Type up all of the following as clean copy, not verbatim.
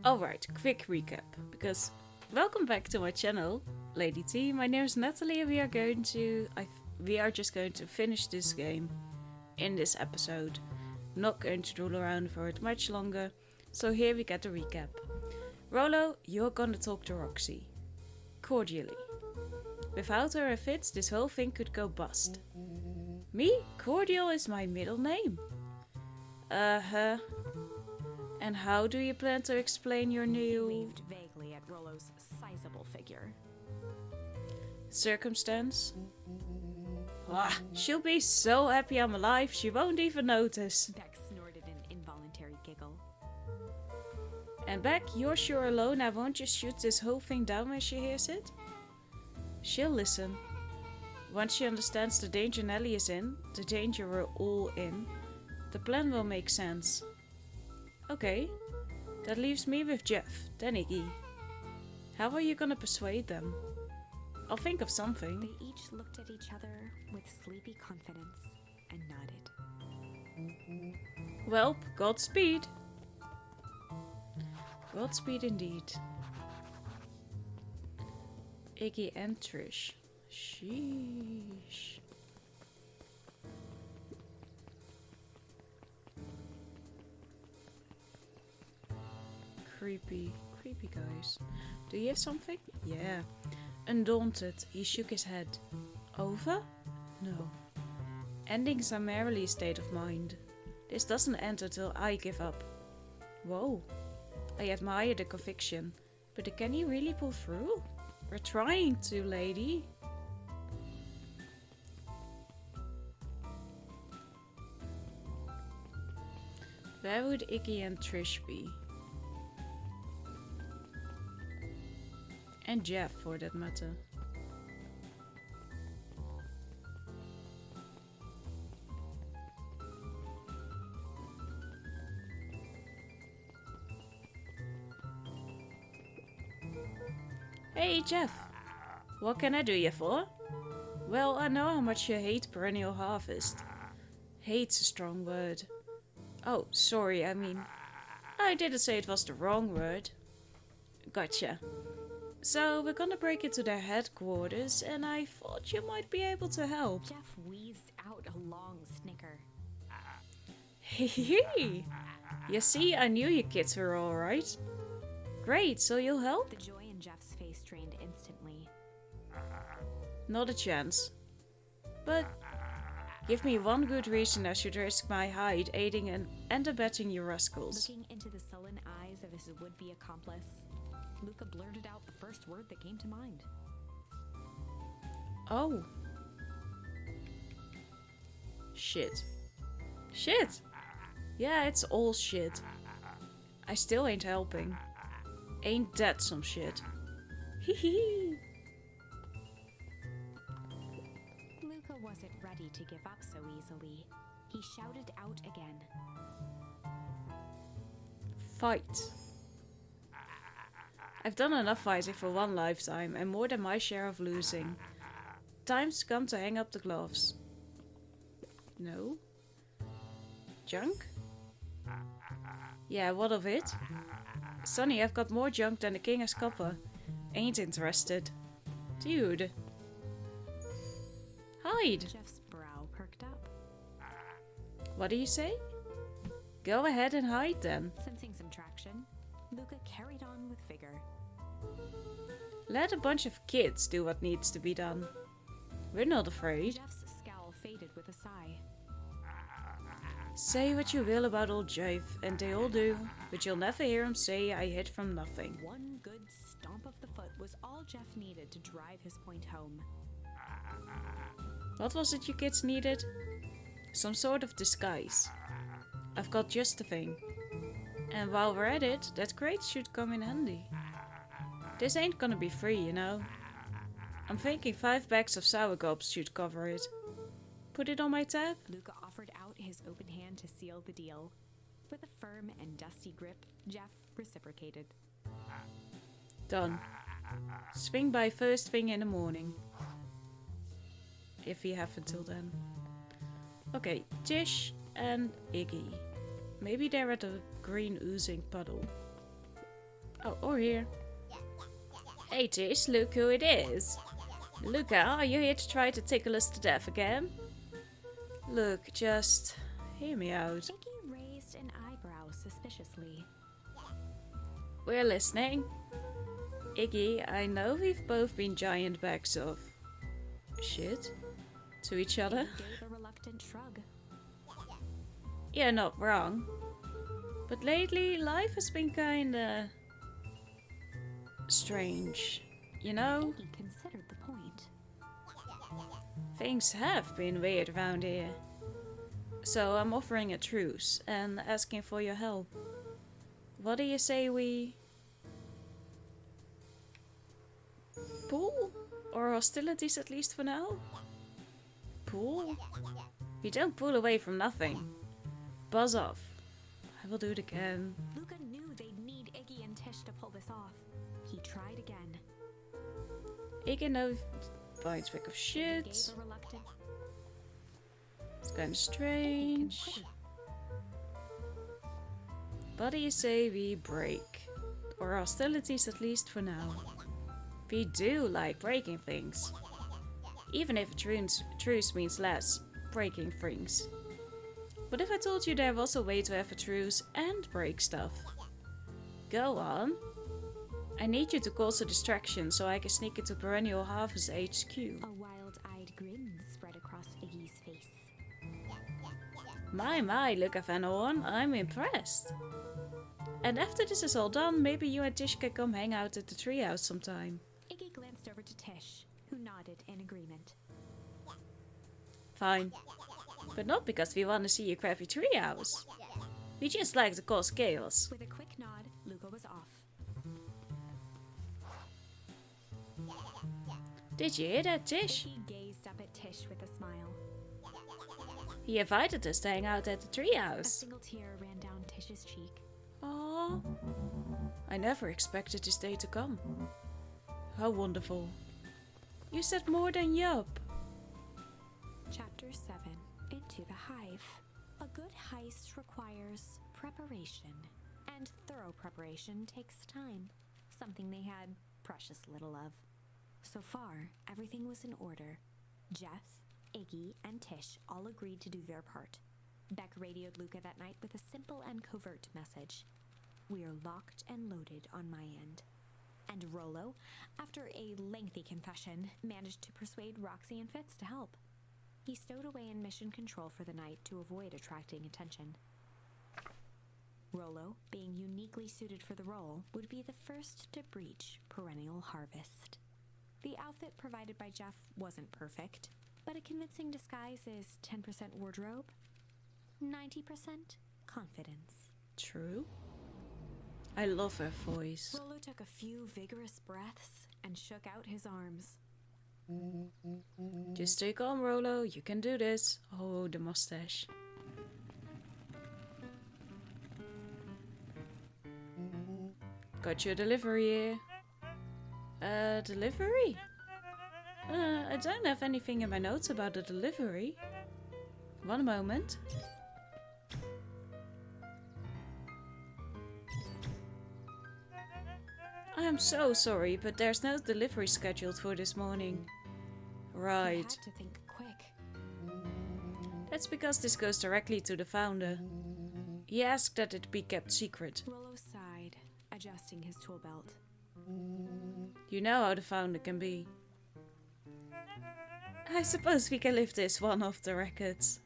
Alright, quick recap, because welcome back to my channel, Lady T. My name is Nathalie and we are just going to finish this game in this episode. Not going to drool around for it much longer, so here we get the recap. Rolo, you're gonna talk to Roxy. Cordially. Without her if it's, this whole thing could go bust. Me? Cordial is my middle name. Uh-huh. And how do you plan to explain your new... He waved vaguely at Rolo's sizable figure. Circumstance? She'll be so happy I'm alive, she won't even notice. Beck snorted an involuntary giggle. And Beck, you're sure Alona won't just shoot this whole thing down when she hears it? She'll listen. Once she understands the danger Nellie is in, the danger we're all in, the plan will make sense. Okay, that leaves me with Jeff, then Iggy. How are you gonna persuade them? I'll think of something. They each looked at each other with sleepy confidence and nodded. Well, Godspeed. Godspeed indeed. Iggy and Trish. Sheesh. Creepy guys. Do you have something? Yeah. Undaunted, he shook his head. Over? No. Ending summarily a state of mind. This doesn't end until I give up. Whoa. I admire the conviction, but can he really pull through? We're trying to, lady. Where would Iggy and Trish be? And Jeff, for that matter. Hey Jeff, what can I do you for? Well, I know how much you hate perennial harvest. Hate's a strong word. Oh, sorry, I didn't say it was the wrong word. Gotcha. So, we're gonna break into their headquarters, and I thought you might be able to help. Jeff wheezed out a long snicker. Hee. You see, I knew you kids were alright. Great, so you'll help? The joy in Jeff's face drained instantly. Not a chance. But give me one good reason I should risk my hide aiding and abetting you rascals. Looking into the sullen eyes of his would-be accomplice, Luca blurted out the first word that came to mind. Oh. Shit. Shit! Yeah, it's all shit. I still ain't helping. Ain't that some shit? Hee. Luca wasn't ready to give up so easily. He shouted out again. Fight. I've done enough fighting for one lifetime and more than my share of losing. Time's come to hang up the gloves. No? Junk? Yeah, what of it? Sonny, I've got more junk than the king has copper. Ain't interested. Dude. Hide! Jeff's brow perked up. What do you say? Go ahead and hide then. Sensing some traction, Luca carried on with vigor. Let a bunch of kids do what needs to be done. We're not afraid. Jeff's scowl faded with a sigh. Say what you will about old Jove, and they all do, but you'll never hear him say I hid from nothing. One good stomp of the foot was all Jeff needed to drive his point home. What was it you kids needed? Some sort of disguise. I've got just the thing. And while we're at it, that crate should come in handy. This ain't gonna be free, you know. I'm thinking 5 bags of sour gobs should cover it. Put it on my tab? Luca offered out his open hand to seal the deal. With a firm and dusty grip, Jeff reciprocated. Done. Swing by first thing in the morning. If you have until then. Okay, Tish and Iggy. Maybe they're at a green oozing puddle. Oh, or here. Hey Tish, look who it is. Luca, are you here to try to tickle us to death again? Look, just hear me out. Iggy raised an eyebrow suspiciously. We're listening. Iggy, I know we've both been giant bags of shit to each other. Iggy gave a reluctant shrug. You're not wrong. But lately, life has been kinda strange, you know? Iggy considered the point. Things have been weird around here. So I'm offering a truce and asking for your help. What do you say we pull? Or hostilities at least for now? Pull? We don't pull away from nothing. Buzz off. I will do it again. Luca knew they'd need Iggy and Tish to pull this off. He tried again. Iggy no bites back of shit. Gave a reluctant. It's kinda Iggy strange. considered. What do you say we break? Or hostilities at least for now. We do like breaking things. Even if a truce means less breaking things. What if I told you there was a way to have a truce and break stuff? Go on. I need you to cause a distraction so I can sneak into Perennial Harvest HQ. A wild-eyed grin spread across Iggy's face. My, Luca Van Horn, I'm impressed. And after this is all done, maybe you and Tish can come hang out at the treehouse sometime. Iggy glanced over to Tish, who nodded in agreement. Fine. But not because we want to see your crappy treehouse. We just like to cause chaos. With a quick nod, Luca was off. Did you hear that, Tish? Iggy gazed up at Tish with a smile. He invited us to hang out at the A treehouse. single tear ran down Tish's cheek. Aww. I never expected this day to come. How wonderful. You said more than yup. Chapter 7. Into the Hive. A good heist requires preparation, and thorough preparation takes time, something they had precious little of. So far, everything was in order. Jeff, Iggy, and Tish all agreed to do their part. Beck radioed Luca that night with a simple and covert message. "We're locked and loaded on my end." And Rolo, after a lengthy confession, managed to persuade Roxy and Fitz to help. He stowed away in mission control for the night to avoid attracting attention. Rolo, being uniquely suited for the role, would be the first to breach Perennial Harvest. The outfit provided by Jeff wasn't perfect, but a convincing disguise is 10% wardrobe, 90% confidence. True. I love her voice. Rolo took a few vigorous breaths and shook out his arms. Just stay calm, Rolo. You can do this. Oh, the mustache. Got your delivery here. Delivery? I don't have anything in my notes about the delivery. One moment. I am so sorry, but there's no delivery scheduled for this morning. He Right. had to think quick. That's because this goes directly to the founder. He asked that it be kept secret. Rolo sighed, adjusting his tool belt. You know how the founder can be. I suppose we can leave this one off the records.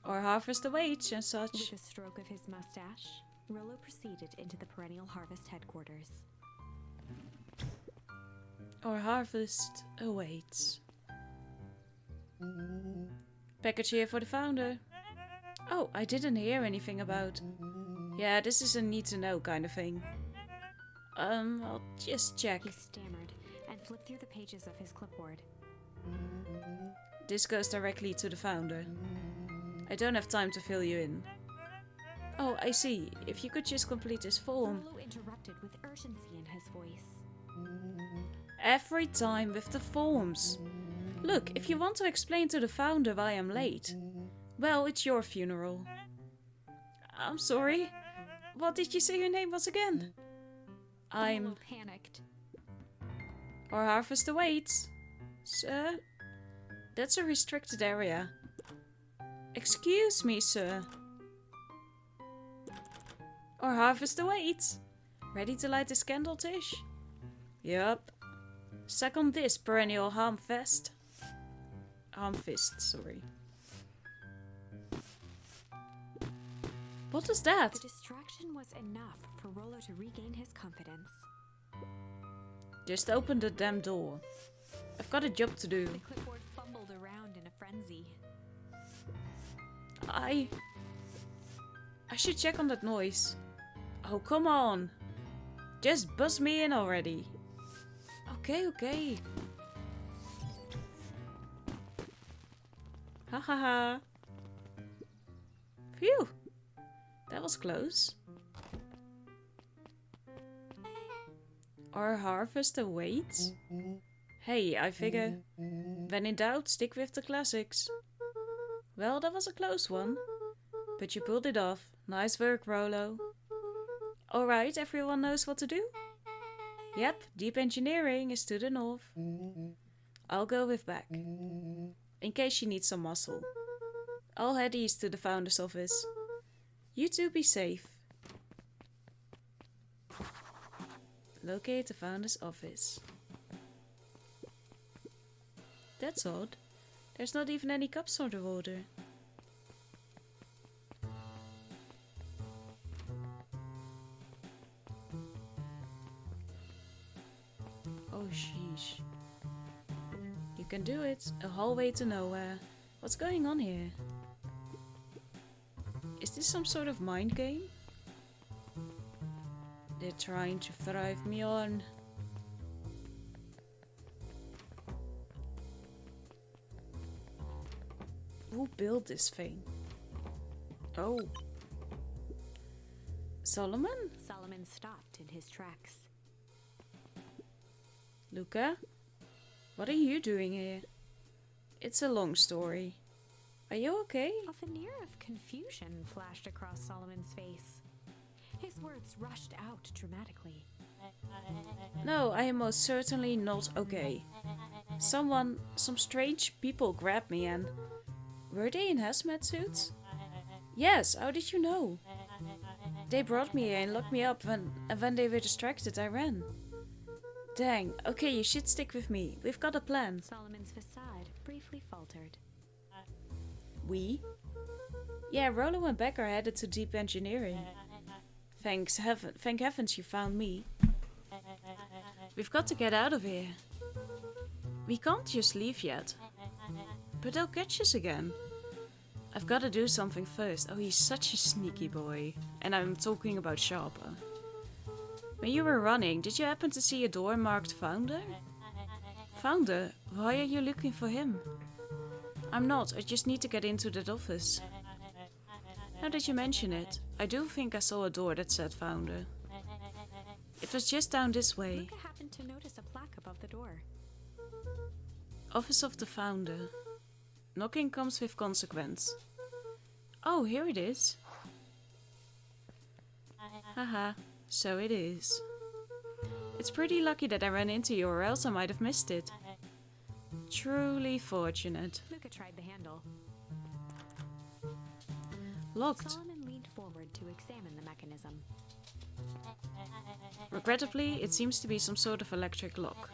Or harvest the wage and such. With a stroke of his mustache, Rolo proceeded into the Perennial Harvest headquarters. Or harvest awaits. Package here for the founder. Oh, I didn't hear anything about. Yeah, this is a need to know kind of thing. I'll just check. He stammered and flipped through the pages of his clipboard. This goes directly to the founder. I don't have time to fill you in. Oh, I see. If you could just complete this form. Rolo interrupted with urgency in his voice. Every time with the forms. Look, if you want to explain to the founder why I'm late, well, it's your funeral. I'm sorry. What did you say your name was again? I'm... panicked. Our harvest awaits. Sir? That's a restricted area. Excuse me, sir. Our harvest awaits. Ready to light this candle, Tish? Yup. Second this perennial harmfest, sorry. What is that? The distraction was enough for Rolo to regain his confidence. Just open the damn door. I've got a job to do. The clipboard fumbled around in a frenzy. I should check on that noise. Oh, come on. Just buzz me in already. Okay. Ha ha ha. Phew. That was close. Our harvest awaits? Hey, I figure, when in doubt, stick with the classics. Well, that was a close one. But you pulled it off. Nice work, Rolo. Alright, everyone knows what to do? Yep, deep engineering is to the north. I'll go with back. In case you need some muscle. I'll head east to the founder's office. You two be safe. Locate the founder's office. That's odd. There's not even any cups on the water. Oh, sheesh. You can do it. A hallway to nowhere. What's going on here? Is this some sort of mind game? They're trying to thrive me on. Who built this thing? Oh. Solomon? Solomon stopped in his tracks. Luca? What are you doing here? It's a long story. Are you okay? A veneer of confusion flashed across Solomon's face. His words rushed out dramatically. No, I am most certainly not okay. Some strange people grabbed me and... Were they in hazmat suits? Yes, how did you know? They brought me here and locked me up and when they were distracted, I ran. Dang, okay, you should stick with me. We've got a plan. Solomon's facade briefly faltered. We? Yeah, Rolo and Beck are headed to deep engineering. Thank heavens you found me. We've got to get out of here. We can't just leave yet. But they'll catch us again. I've got to do something first. Oh, he's such a sneaky boy. And I'm talking about Sharper. When you were running, did you happen to see a door marked Founder? Founder? Why are you looking for him? I'm not. I just need to get into that office. Now that you mention it, I do think I saw a door that said Founder. It was just down this way. Luca happened to notice a plaque above the door. Office of the Founder. Knocking comes with consequence. Oh, here it is. Haha, so it is. It's pretty lucky that I ran into you or else I might have missed it. Truly fortunate. Luca tried the handle. Locked. Solomon leaned forward to examine the mechanism. Regrettably, it seems to be some sort of electric lock.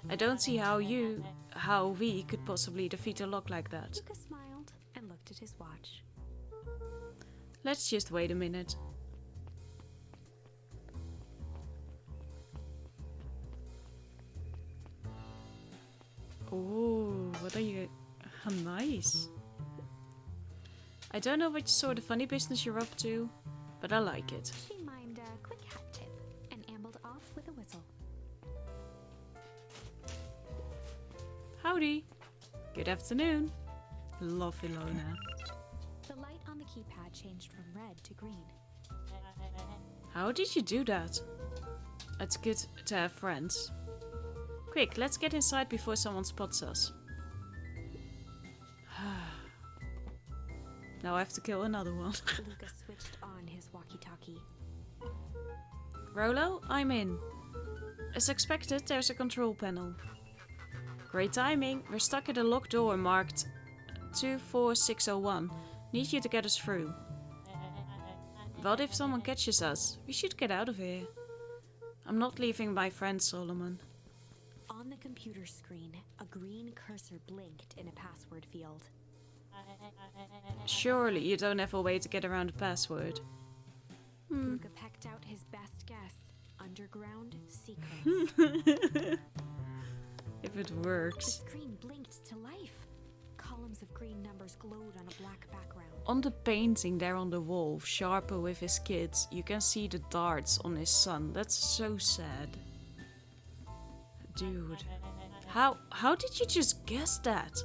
I don't see how we could possibly defeat a lock like that. Luca smiled and looked at his watch. Let's just wait a minute. Oh, what are you... How nice. I don't know which sort of funny business you're up to, but I like it. She mimed a quick hat tip and ambled off with a whistle. Howdy. Good afternoon. Lovely Lona. The light on the keypad changed from red to green. How did you do that? It's good to have friends. Quick, let's get inside before someone spots us. Now I have to kill another one. Luca switched on his walkie-talkie. Rolo, I'm in. As expected, there's a control panel. Great timing. We're stuck at a locked door marked 24601. Need you to get us through. What if someone catches us? We should get out of here. I'm not leaving my friend Solomon. On the computer screen, a green cursor blinked in a password field. Surely you don't have a way to get around the password. Luca pecked out his best guess. Underground secrets. If it The works. screen blinked to life. Columns of green numbers glowed on a black background. On the painting there on the wall, Sharper with his kids, you can see the darts on his son. That's so sad. Dude. How did you just guess that?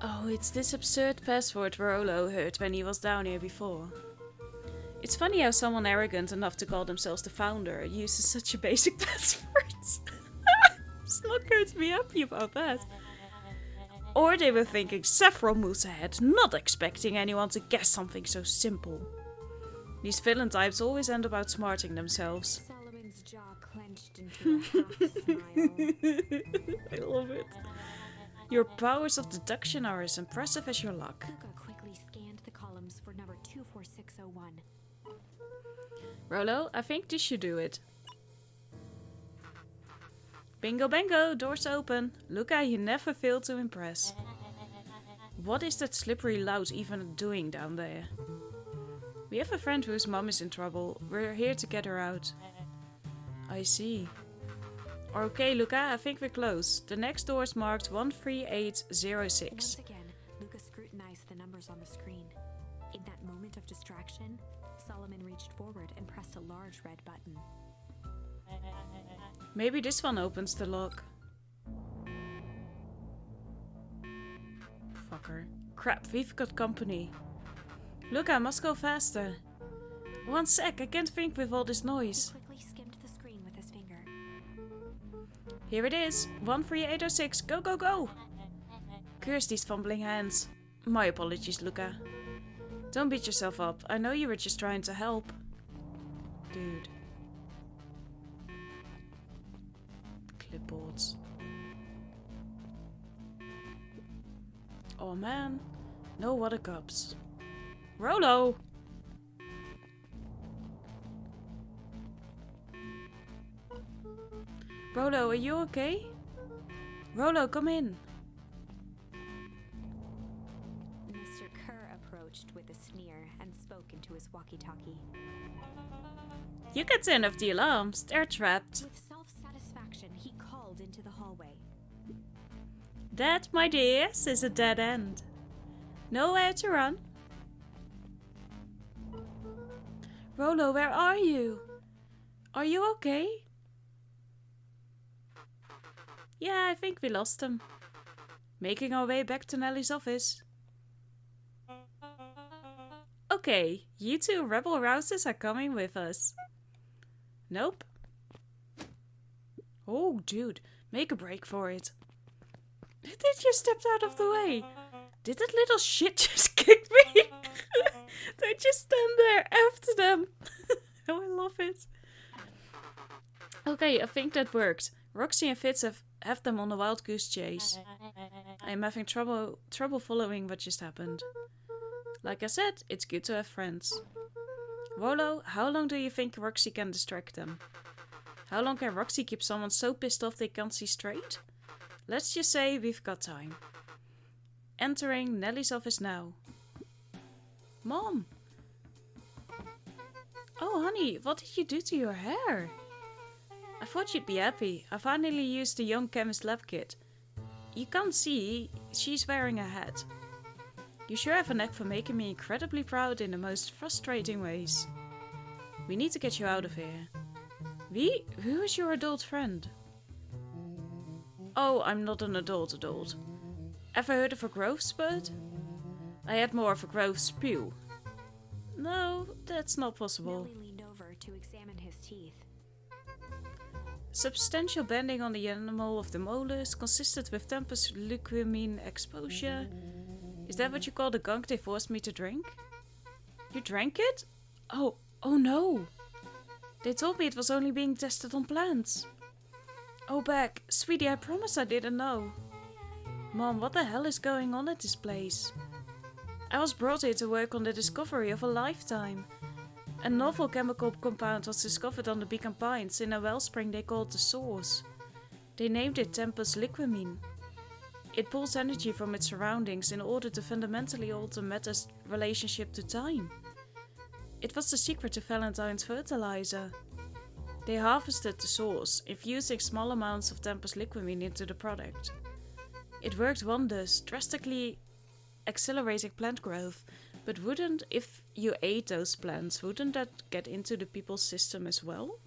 Oh, it's this absurd password Rolo heard when he was down here before. It's funny how someone arrogant enough to call themselves the founder uses such a basic password. It's not going to be happy about that. Or they were thinking several moves ahead, not expecting anyone to guess something so simple. These villain types always end up outsmarting themselves. Solomon's jaw clenched into a half smile. I love it. Your powers of deduction are as impressive as your luck. Luca quickly scanned the columns for number 24601. Rolo, I think this should do it. Bingo bango, doors open. Luca, you never fail to impress. What is that slippery lout even doing down there? We have a friend whose mom is in trouble. We're here to get her out. I see. Okay, Luca, I think we're close. The next door is marked 13806. Once again, Luca scrutinized the numbers on the screen. In that moment of distraction, Solomon reached forward and pressed a large red button. Maybe this one opens the lock. Fucker. Crap, we've got company. Luca, I must go faster. One sec, I can't think with all this noise. He quickly skimmed the screen with his finger. Here it is, 13806, go, go, go! Curse these fumbling hands. My apologies, Luca. Don't beat yourself up, I know you were just trying to help. Dude. Clipboards. Oh man, no water cups. Rolo! Rolo, are you okay? Rolo, come in. Mr. Kerr approached with a sneer and spoke into his walkie-talkie. You can turn off the alarms, they're trapped. With self-satisfaction, he called into the hallway. That, my dears, is a dead end. Nowhere to run. Rolo, where are you? Are you okay? Yeah, I think we lost him. Making our way back to Nellie's office. Okay, you two rebel rousers are coming with us. Nope. Oh, dude, make a break for it. They just stepped out of the way. Did that little shit just kick me? They just stand there after them. Oh, I love it. Okay, I think that worked. Roxy and Fitz have them on a wild goose chase. I'm having trouble following what just happened. Like I said, it's good to have friends. Rolo, how long do you think Roxy can distract them? How long can Roxy keep someone so pissed off they can't see straight? Let's just say we've got time. Entering Nellie's office now. Mom! Oh honey, what did you do to your hair? I thought you'd be happy. I finally used the young chemist lab kit. You can't see, she's wearing a hat. You sure have a knack for making me incredibly proud in the most frustrating ways. We need to get you out of here. Who is your adult friend? Oh, I'm not an adult. Ever heard of a growth spurt? I had more of a growth spew. No, that's not possible. Nellie leaned over to examine his teeth. Substantial bending on the enamel of the molars consisted with tempus liquamine exposure. Is that what you call the gunk they forced me to drink? You drank it? Oh no. They told me it was only being tested on plants. Oh, Beck, sweetie, I promise I didn't know. Mom, what the hell is going on at this place? I was brought here to work on the discovery of a lifetime. A novel chemical compound was discovered on the Beacon Pines in a wellspring they called the Source. They named it Tempus liquamine. It pulls energy from its surroundings in order to fundamentally alter matter's relationship to time. It was the secret to Valentine's fertilizer. They harvested the source, infusing small amounts of Tempus liquamine into the product. It worked wonders, drastically accelerating plant growth, but if you ate those plants, wouldn't that get into the people's system as well?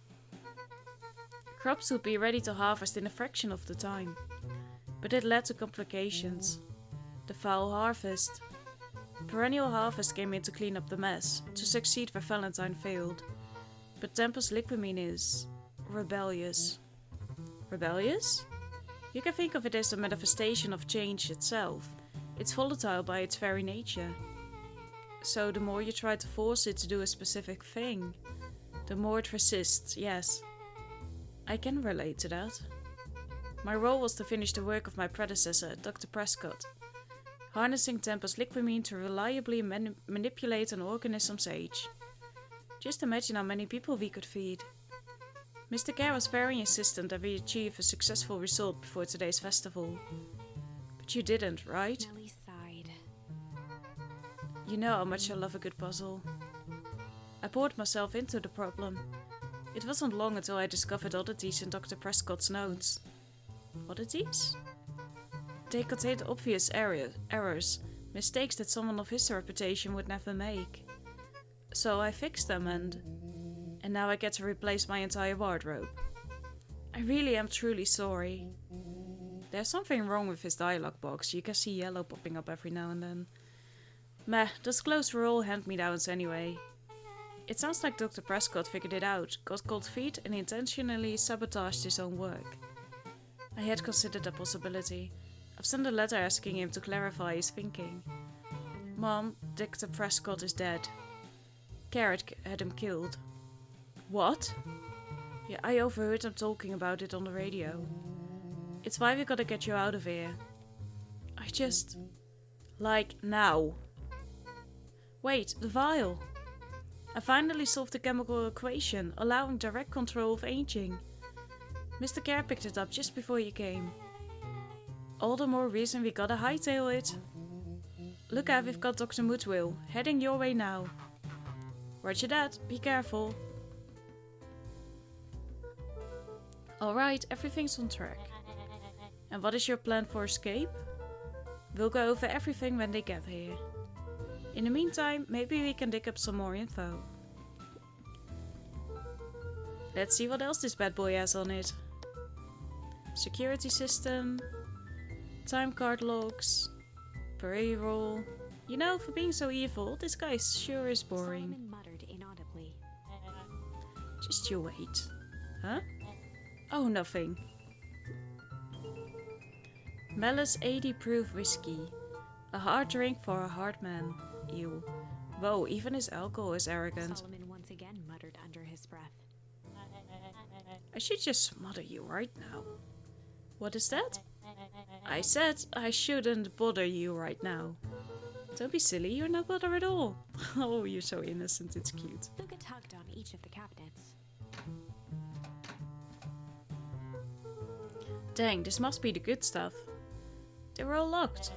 Crops would be ready to harvest in a fraction of the time. But it led to complications. The foul harvest. Perennial harvest came in to clean up the mess, to succeed where Valentine failed. But Tempus liquamine is rebellious. Rebellious? You can think of it as a manifestation of change itself. It's volatile by its very nature. So the more you try to force it to do a specific thing, the more it resists, yes. I can relate to that. My role was to finish the work of my predecessor, Dr. Prescott, harnessing Tempus liquamine to reliably manipulate an organism's age. Just imagine how many people we could feed. Mr. Kerr was very insistent that we achieve a successful result before today's festival. But you didn't, right? Nellie sighed. You know how much I love a good puzzle. I poured myself into the problem. It wasn't long until I discovered oddities in Dr. Prescott's notes. Oddities? They contained obvious errors, mistakes that someone of his reputation would never make. So I fixed them and now I get to replace my entire wardrobe. I really am truly sorry. There's something wrong with his dialogue box. You can see yellow popping up every now and then. Meh, those clothes were all hand-me-downs anyway. It sounds like Dr. Prescott figured it out, got cold feet and intentionally sabotaged his own work. I had considered that possibility. I've sent a letter asking him to clarify his thinking. Mom, Dr. Prescott is dead. Carrot had him killed. What? Yeah, I overheard them talking about it on the radio. It's why we gotta get you out of here. Like, now. Wait, the vial. I finally solved the chemical equation, allowing direct control of aging. Mr. Kerr picked it up just before you came. All the more reason we gotta hightail it. Look out, we've got Dr. Mootwill, heading your way now. Roger that, be careful. Alright, everything's on track. And what is your plan for escape? We'll go over everything when they get here. In the meantime, maybe we can dig up some more info. Let's see what else this bad boy has on it. Security system, time card logs, payroll. You know, for being so evil, this guy sure is boring. Solomon muttered inaudibly. Just you wait. Huh? Oh, nothing. Malice 80 proof whiskey. A hard drink for a hard man. Ew. Whoa, even his alcohol is arrogant. Solomon once again muttered under his breath. I should just smother you right now. What is that? I said I shouldn't bother you right now. Don't be silly, you're not bother at all. Oh, you're so innocent, it's cute. Luca tugged on each of the cabinets. Dang, this must be the good stuff. They were all locked.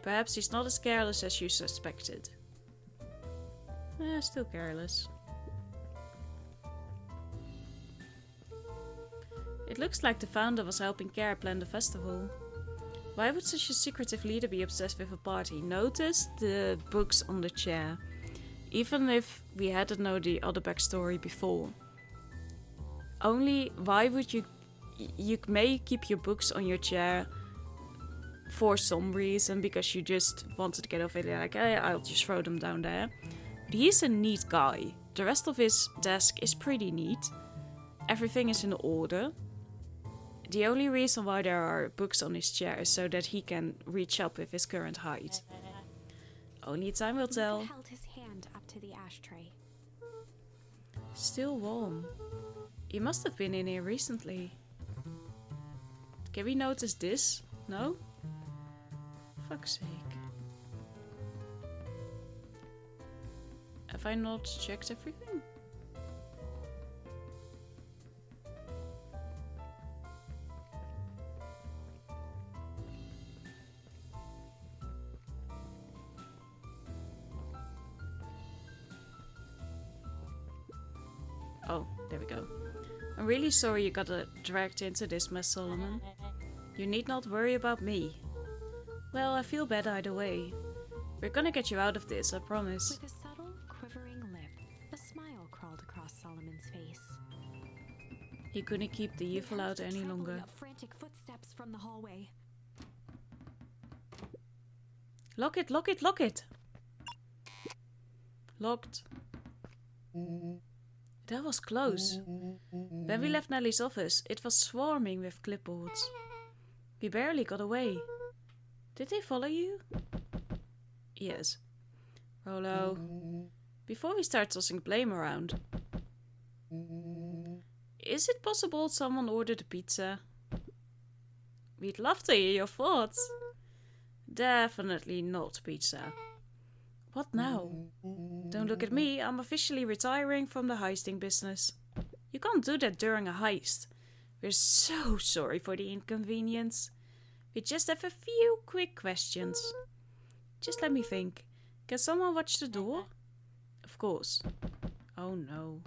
Perhaps he's not as careless as you suspected. Still careless. It looks like the founder was helping Care plan the festival. Why would such a secretive leader be obsessed with a party? Notice the books on the chair. Even if we hadn't known the other backstory before. Only, why would you may keep your books on your chair for some reason, because you just wanted to get off it, like, hey, I'll just throw them down there. But he's a neat guy. The rest of his desk is pretty neat. Everything is in order. The only reason why there are books on his chair is so that he can reach up with his current height. Only time will tell. Luca held his hand up to the ashtray. Still warm. You must have been in here recently. Can we notice this? No? Fuck's sake. Have I not checked everything? Oh, there we go. I'm really sorry you got dragged into this mess, Solomon. You need not worry about me. Well, I feel bad either way. We're gonna get you out of this, I promise. With a subtle, quivering lip, a smile crawled across Solomon's face. He couldn't keep the evil out any longer. Frantic footsteps from the hallway. Lock it, lock it, lock it! Locked. That was close. When we left Nellie's office, it was swarming with clipboards. We barely got away. Did they follow you? Yes. Rolo, before we start tossing blame around, is it possible someone ordered a pizza? We'd love to hear your thoughts. Definitely not pizza. What now? Don't look at me, I'm officially retiring from the heisting business. You can't do that during a heist. We're so sorry for the inconvenience. We just have a few quick questions. Just let me think. Can someone watch the door? Of course. Oh no.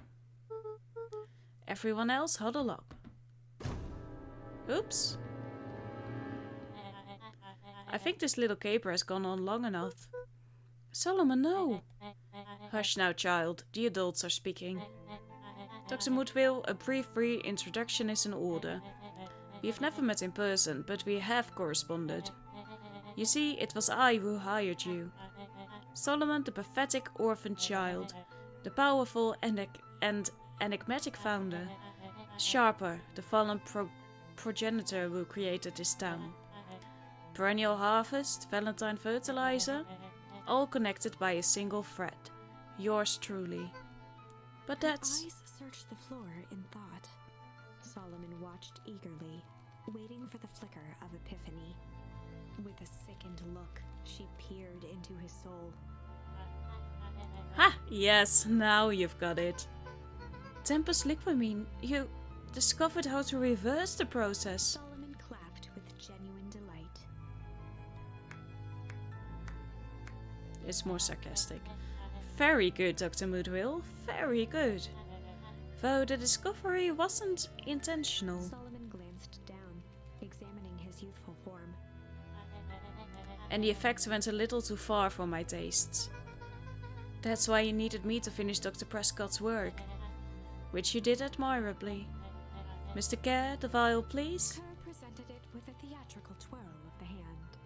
Everyone else huddle up. Oops. I think this little caper has gone on long enough. Solomon, no. Hush now, child. The adults are speaking. Dr. Moodville, a brief reintroduction is in order. We've never met in person, but we have corresponded. You see, it was I who hired you. Solomon, the pathetic orphan child. The powerful and enigmatic founder. Sharper, the fallen progenitor who created this town. Perennial harvest, Valentine fertilizer, all connected by a single thread. Yours truly. But that's... Her eyes searched the floor in thought. Solomon watched eagerly, waiting for the flicker of epiphany. With a sickened look, she peered into his soul. Ha! Yes, now you've got it. Tempus liquamine, you discovered how to reverse the process. Solomon clapped with genuine delight. It's more sarcastic. Very good, Dr. Moodville. Very good. Though the discovery wasn't intentional. Solomon glanced down, examining his youthful form. And the effects went a little too far for my tastes. That's why you needed me to finish Dr. Prescott's work. Which you did admirably. Mr. Kerr, the vial, please. Kerr presented it with a theatrical twirl of the hand.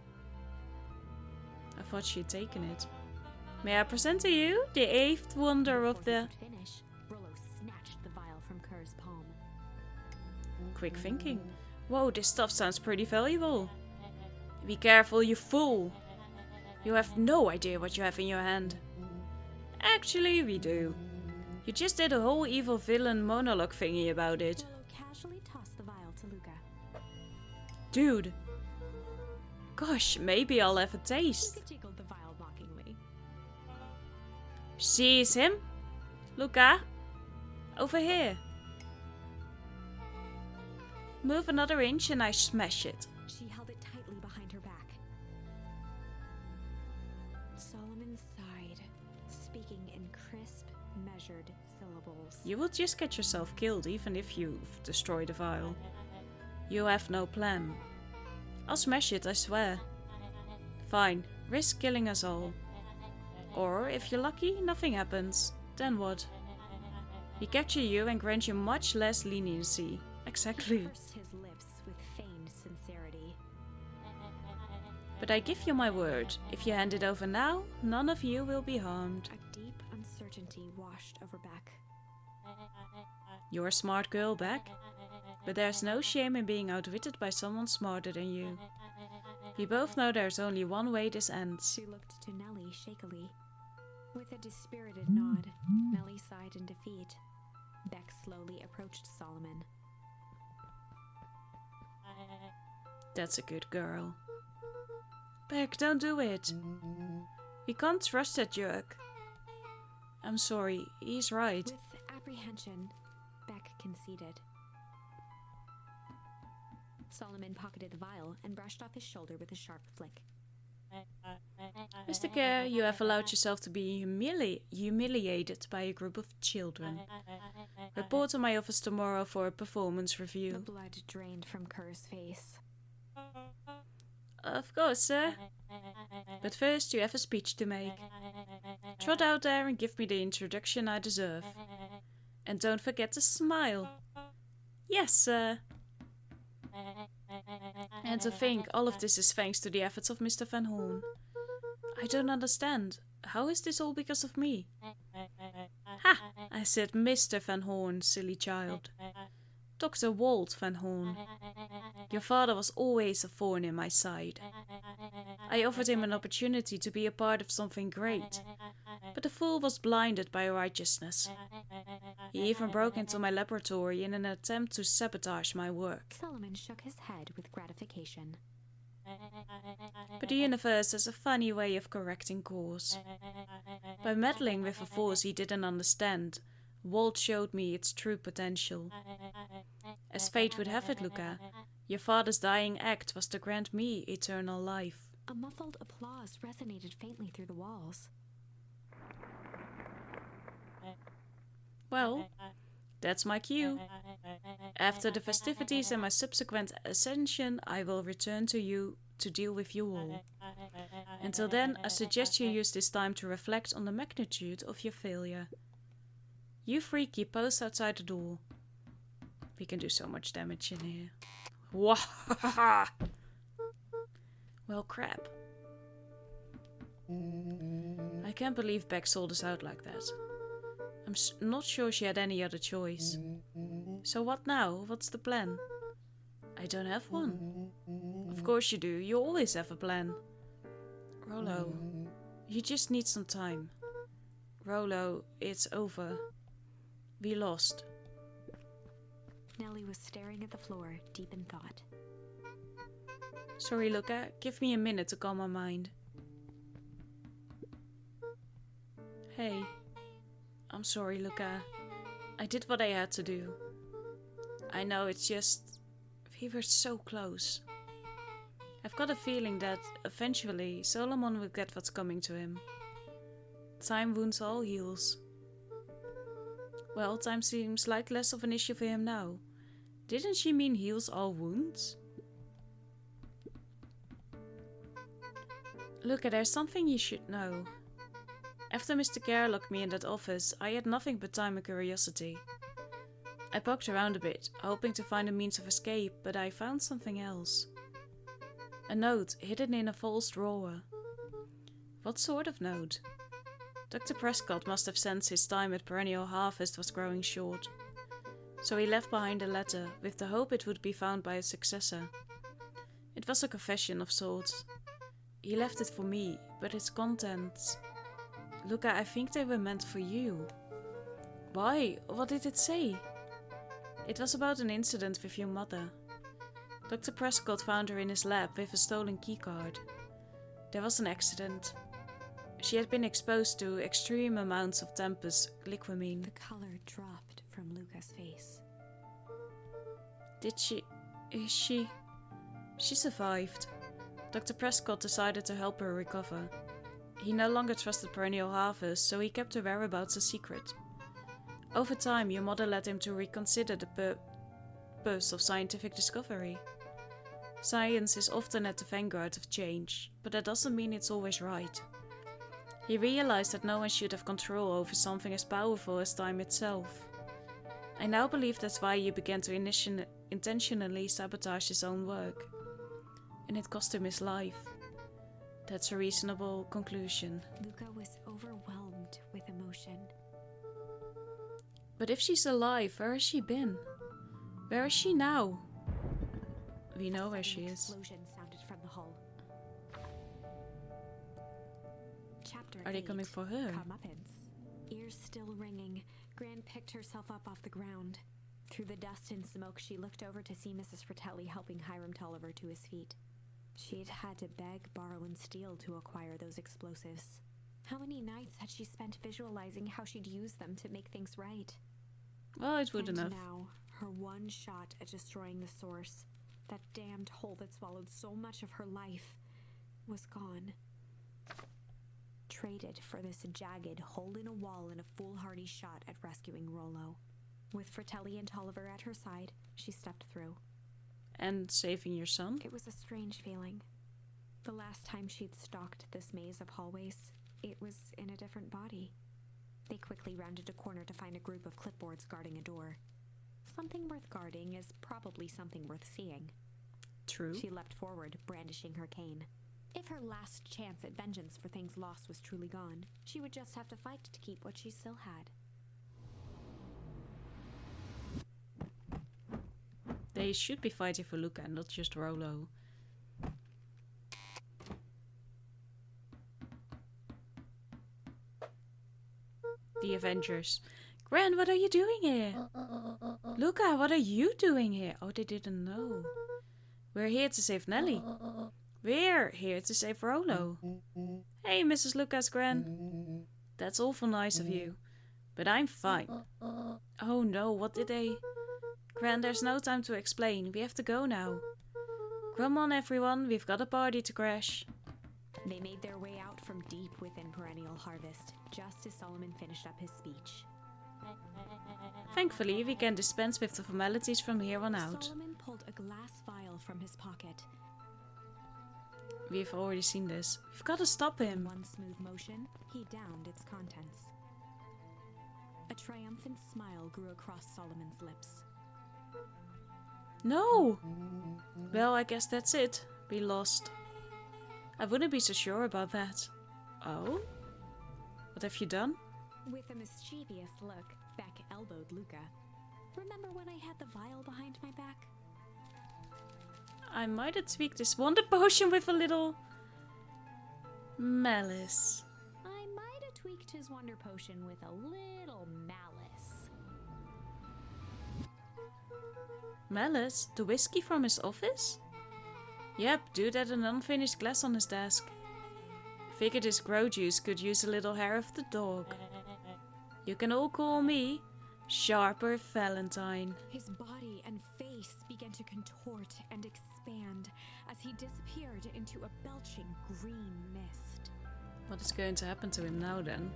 I thought she'd taken it. May I present to you the eighth wonder of the... Finish, Rolo snatched the vial from Kerr's palm. Quick thinking. Whoa, this stuff sounds pretty valuable. Be careful, you fool. You have no idea what you have in your hand. Actually, we do. You just did a whole evil villain monologue thingy about it. Rolo casually tossed the vial to Luca. Dude. Gosh, maybe I'll have a taste. Luca tickled the vial mockingly. Seize him. Luca. Over here. Move another inch and I smash it. She held it tightly behind her back. Solomon sighed, speaking in crisp, measured syllables. You will just get yourself killed even if you've destroyed the vial. You have no plan. I'll smash it, I swear. Fine, risk killing us all. Or, if you're lucky, nothing happens. Then what? We capture you and grant you much less leniency. Exactly. He pursed his lips with feigned sincerity. But I give you my word, if you hand it over now, none of you will be harmed. A deep uncertainty washed over Beck. You're a smart girl, Beck. But there's no shame in being outwitted by someone smarter than you. We both know there's only one way this ends. She looked to Nellie shakily. With a dispirited nod, Nellie sighed in defeat. Beck slowly approached Solomon. That's a good girl. Beck, don't do it. We can't trust that jerk. I'm sorry, he's right. With apprehension, Beck conceded. Solomon pocketed the vial and brushed off his shoulder with a sharp flick. Mr. Kerr, you have allowed yourself to be humiliated by a group of children. Report to my office tomorrow for a performance review. The blood drained from Kerr's face. Of course, sir. But first you have a speech to make. Trot out there and give me the introduction I deserve. And don't forget to smile. Yes, sir. And to think all of this is thanks to the efforts of Mr. Van Horn. I don't understand. How is this all because of me? Ha! I said Mr. Van Horn, silly child. Dr. Walt Van Horn. Your father was always a thorn in my side. I offered him an opportunity to be a part of something great, but the fool was blinded by righteousness. He even broke into my laboratory in an attempt to sabotage my work. Solomon shook his head with gratification. But the universe has a funny way of correcting course. By meddling with a force he didn't understand, Walt showed me its true potential. As fate would have it, Luca, your father's dying act was to grant me eternal life. A muffled applause resonated faintly through the walls. Well, that's my cue. After the festivities and my subsequent ascension, I will return to you to deal with you all. Until then, I suggest you use this time to reflect on the magnitude of your failure. You three keep post outside the door. We can do so much damage in here. Wahaha! Well, crap. I can't believe Beck sold us out like that. I'm not sure she had any other choice. So what now? What's the plan? I don't have one. Of course you do. You always have a plan. Rolo, you just need some time. Rolo, it's over. We lost. Nellie was staring at the floor, deep in thought. Sorry, Luca. Give me a minute to calm my mind. Hey. I'm sorry, Luca. I did what I had to do. I know, it's just... we were so close. I've got a feeling that, eventually, Solomon will get what's coming to him. Time wounds all heals. Well, time seems like less of an issue for him now. Didn't she mean heals all wounds? Luca, there's something you should know. After Mr. Kerr locked me in that office, I had nothing but time and curiosity. I poked around a bit, hoping to find a means of escape, but I found something else. A note hidden in a false drawer. What sort of note? Dr. Prescott must have sensed his time at Perennial Harvest was growing short. So he left behind a letter, with the hope it would be found by his successor. It was a confession of sorts. He left it for me, but its contents... Luca, I think they were meant for you. Why? What did it say? It was about an incident with your mother. Dr. Prescott found her in his lab with a stolen keycard. There was an accident. She had been exposed to extreme amounts of Tempus liquamine. The color dropped from Luca's face. Did she... is she... She survived. Dr. Prescott decided to help her recover. He no longer trusted Perennial Harvest, so he kept her whereabouts a secret. Over time, your mother led him to reconsider the purpose of scientific discovery. Science is often at the vanguard of change, but that doesn't mean it's always right. He realized that no one should have control over something as powerful as time itself. I now believe that's why he began to intentionally sabotage his own work. And it cost him his life. That's a reasonable conclusion. Luca was overwhelmed with emotion. But if she's alive, where has she been? Where is she now? We know where she is. An explosion sounded from the hull. Are they coming for her? Comeuppance. Ears still ringing, Gran picked herself up off the ground. Through the dust and smoke, she looked over to see Mrs. Fratelli helping Hiram Tolliver to his feet. She'd had to beg, borrow, and steal to acquire those explosives. How many nights had she spent visualizing how she'd use them to make things right? Well, it would And enough. now, her one shot at destroying the source, that damned hole that swallowed so much of her life, was gone. Traded for this jagged hole in a wall and a foolhardy shot at rescuing Rolo. With Fratelli and Tolliver at her side, she stepped through. And saving your son? It was a strange feeling. The last time she'd stalked this maze of hallways, it was in a different body. They quickly rounded a corner to find a group of clipboards guarding a door. Something worth guarding is probably something worth seeing. True. She leapt forward, brandishing her cane. If her last chance at vengeance for things lost was truly gone, she would just have to fight to keep what she still had. They should be fighting for Luca and not just Rolo. The Avengers. Gran, what are you doing here? Luca, what are you doing here? Oh, they didn't know. We're here to save Nellie. We're here to save Rolo. Hey, Mrs. Lucas, Gran. That's awful nice of you. But I'm fine. Oh no, what did they... Gran, there's no time to explain. We have to go now. Come on, everyone. We've got a party to crash. They made their way out from deep within Perennial Harvest, just as Solomon finished up his speech. Thankfully, we can dispense with the formalities from here on out. Solomon pulled a glass vial from his pocket. We've already seen this. We've got to stop In him. one smooth motion, he downed its contents. A triumphant smile grew across Solomon's lips. No! Well, I guess that's it. We lost. I wouldn't be so sure about that. Oh? What have you done? With a mischievous look, Beck elbowed Luca. Remember when I had the vial behind my back? I might have tweaked this wonder potion with a little... malice. I might have tweaked his wonder potion with a little malice. Malice? The whiskey from his office? Yep, dude had an unfinished glass on his desk. Figured his grow juice could use a little hair of the dog. You can all call me Sharper Valentine. His body and face began to contort and expand as he disappeared into a belching green mist. What is going to happen to him now then?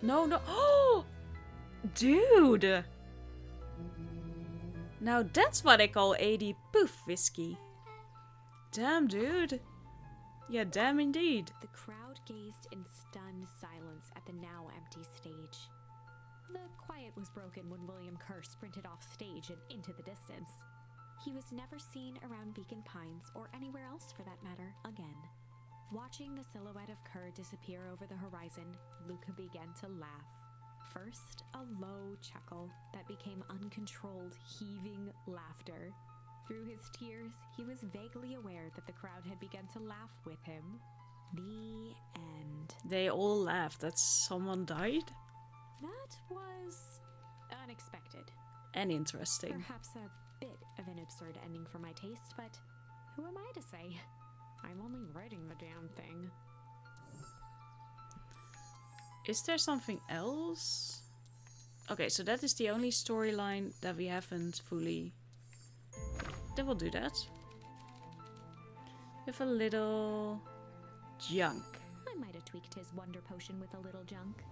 No, no. Oh! Dude! Now that's what I call 80 poof whiskey. Damn, dude. Yeah, damn indeed. The crowd gazed in stunned silence at the now empty stage. The quiet was broken when William Kerr sprinted off stage and into the distance. He was never seen around Beacon Pines, or anywhere else for that matter, again. Watching the silhouette of Kerr disappear over the horizon, Luca began to laugh. First, a low chuckle that became uncontrolled, heaving laughter. Through his tears, he was vaguely aware that the crowd had begun to laugh with him. The end. They all laughed that someone died? That was unexpected. And interesting. Perhaps a bit of an absurd ending for my taste, but who am I to say? I'm only writing the damn thing. Is there something else? Okay, so that is the only storyline that we haven't fully... Then we'll do that. With a little... junk. I might have tweaked his wonder potion with a little junk.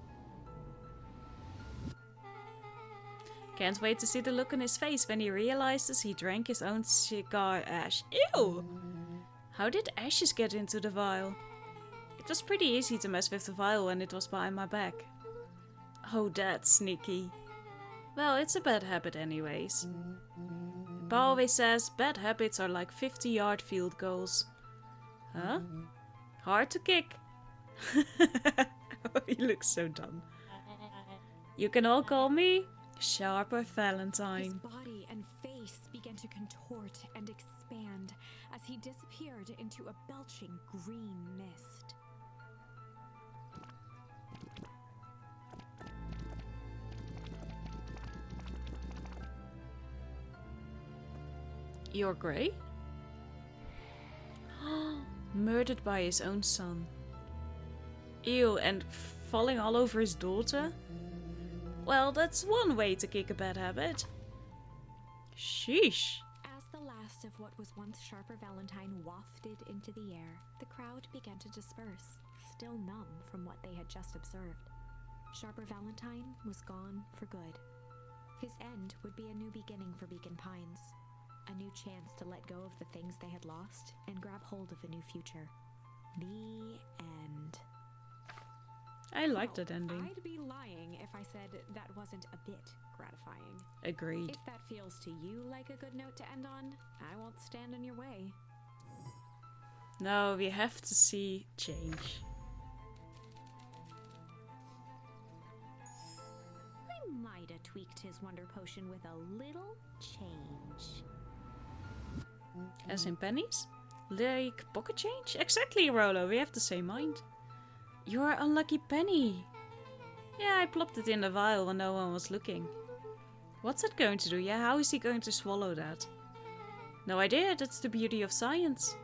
Can't wait to see the look on his face when he realizes he drank his own cigar ash. Ew! How did ashes get into the vial? It was pretty easy to mess with the vial when it was behind my back. Oh, that's sneaky. Well, it's a bad habit anyways. Pa always says bad habits are like 50-yard field goals. Huh? Hard to kick. Oh, he looks so dumb. You can all call me Sharper His Valentine. body and face began to contort and expand he disappeared into a belching green mist. You're Grey? Murdered by his own son. Ew, and falling all over his daughter? Well, that's one way to kick a bad habit. Sheesh. As the last of what was once Sharper Valentine wafted into the air, the crowd began to disperse, still numb from what they had just observed. Sharper Valentine was gone for good. His end would be a new beginning for Beacon Pines. A new chance to let go of the things they had lost and grab hold of a new future. The end. I liked that ending. I'd be lying if I said that wasn't a bit gratifying. Agreed. If that feels to you like a good note to end on, I won't stand in your way. No, we have to see change. I might have tweaked his wonder potion with a little change. As in pennies? Like pocket change? Exactly, Rolo, we have the same mind. You're an unlucky penny. Yeah, I plopped it in the vial when no one was looking. What's that going to do? Yeah, how is he going to swallow that? No idea, that's the beauty of science.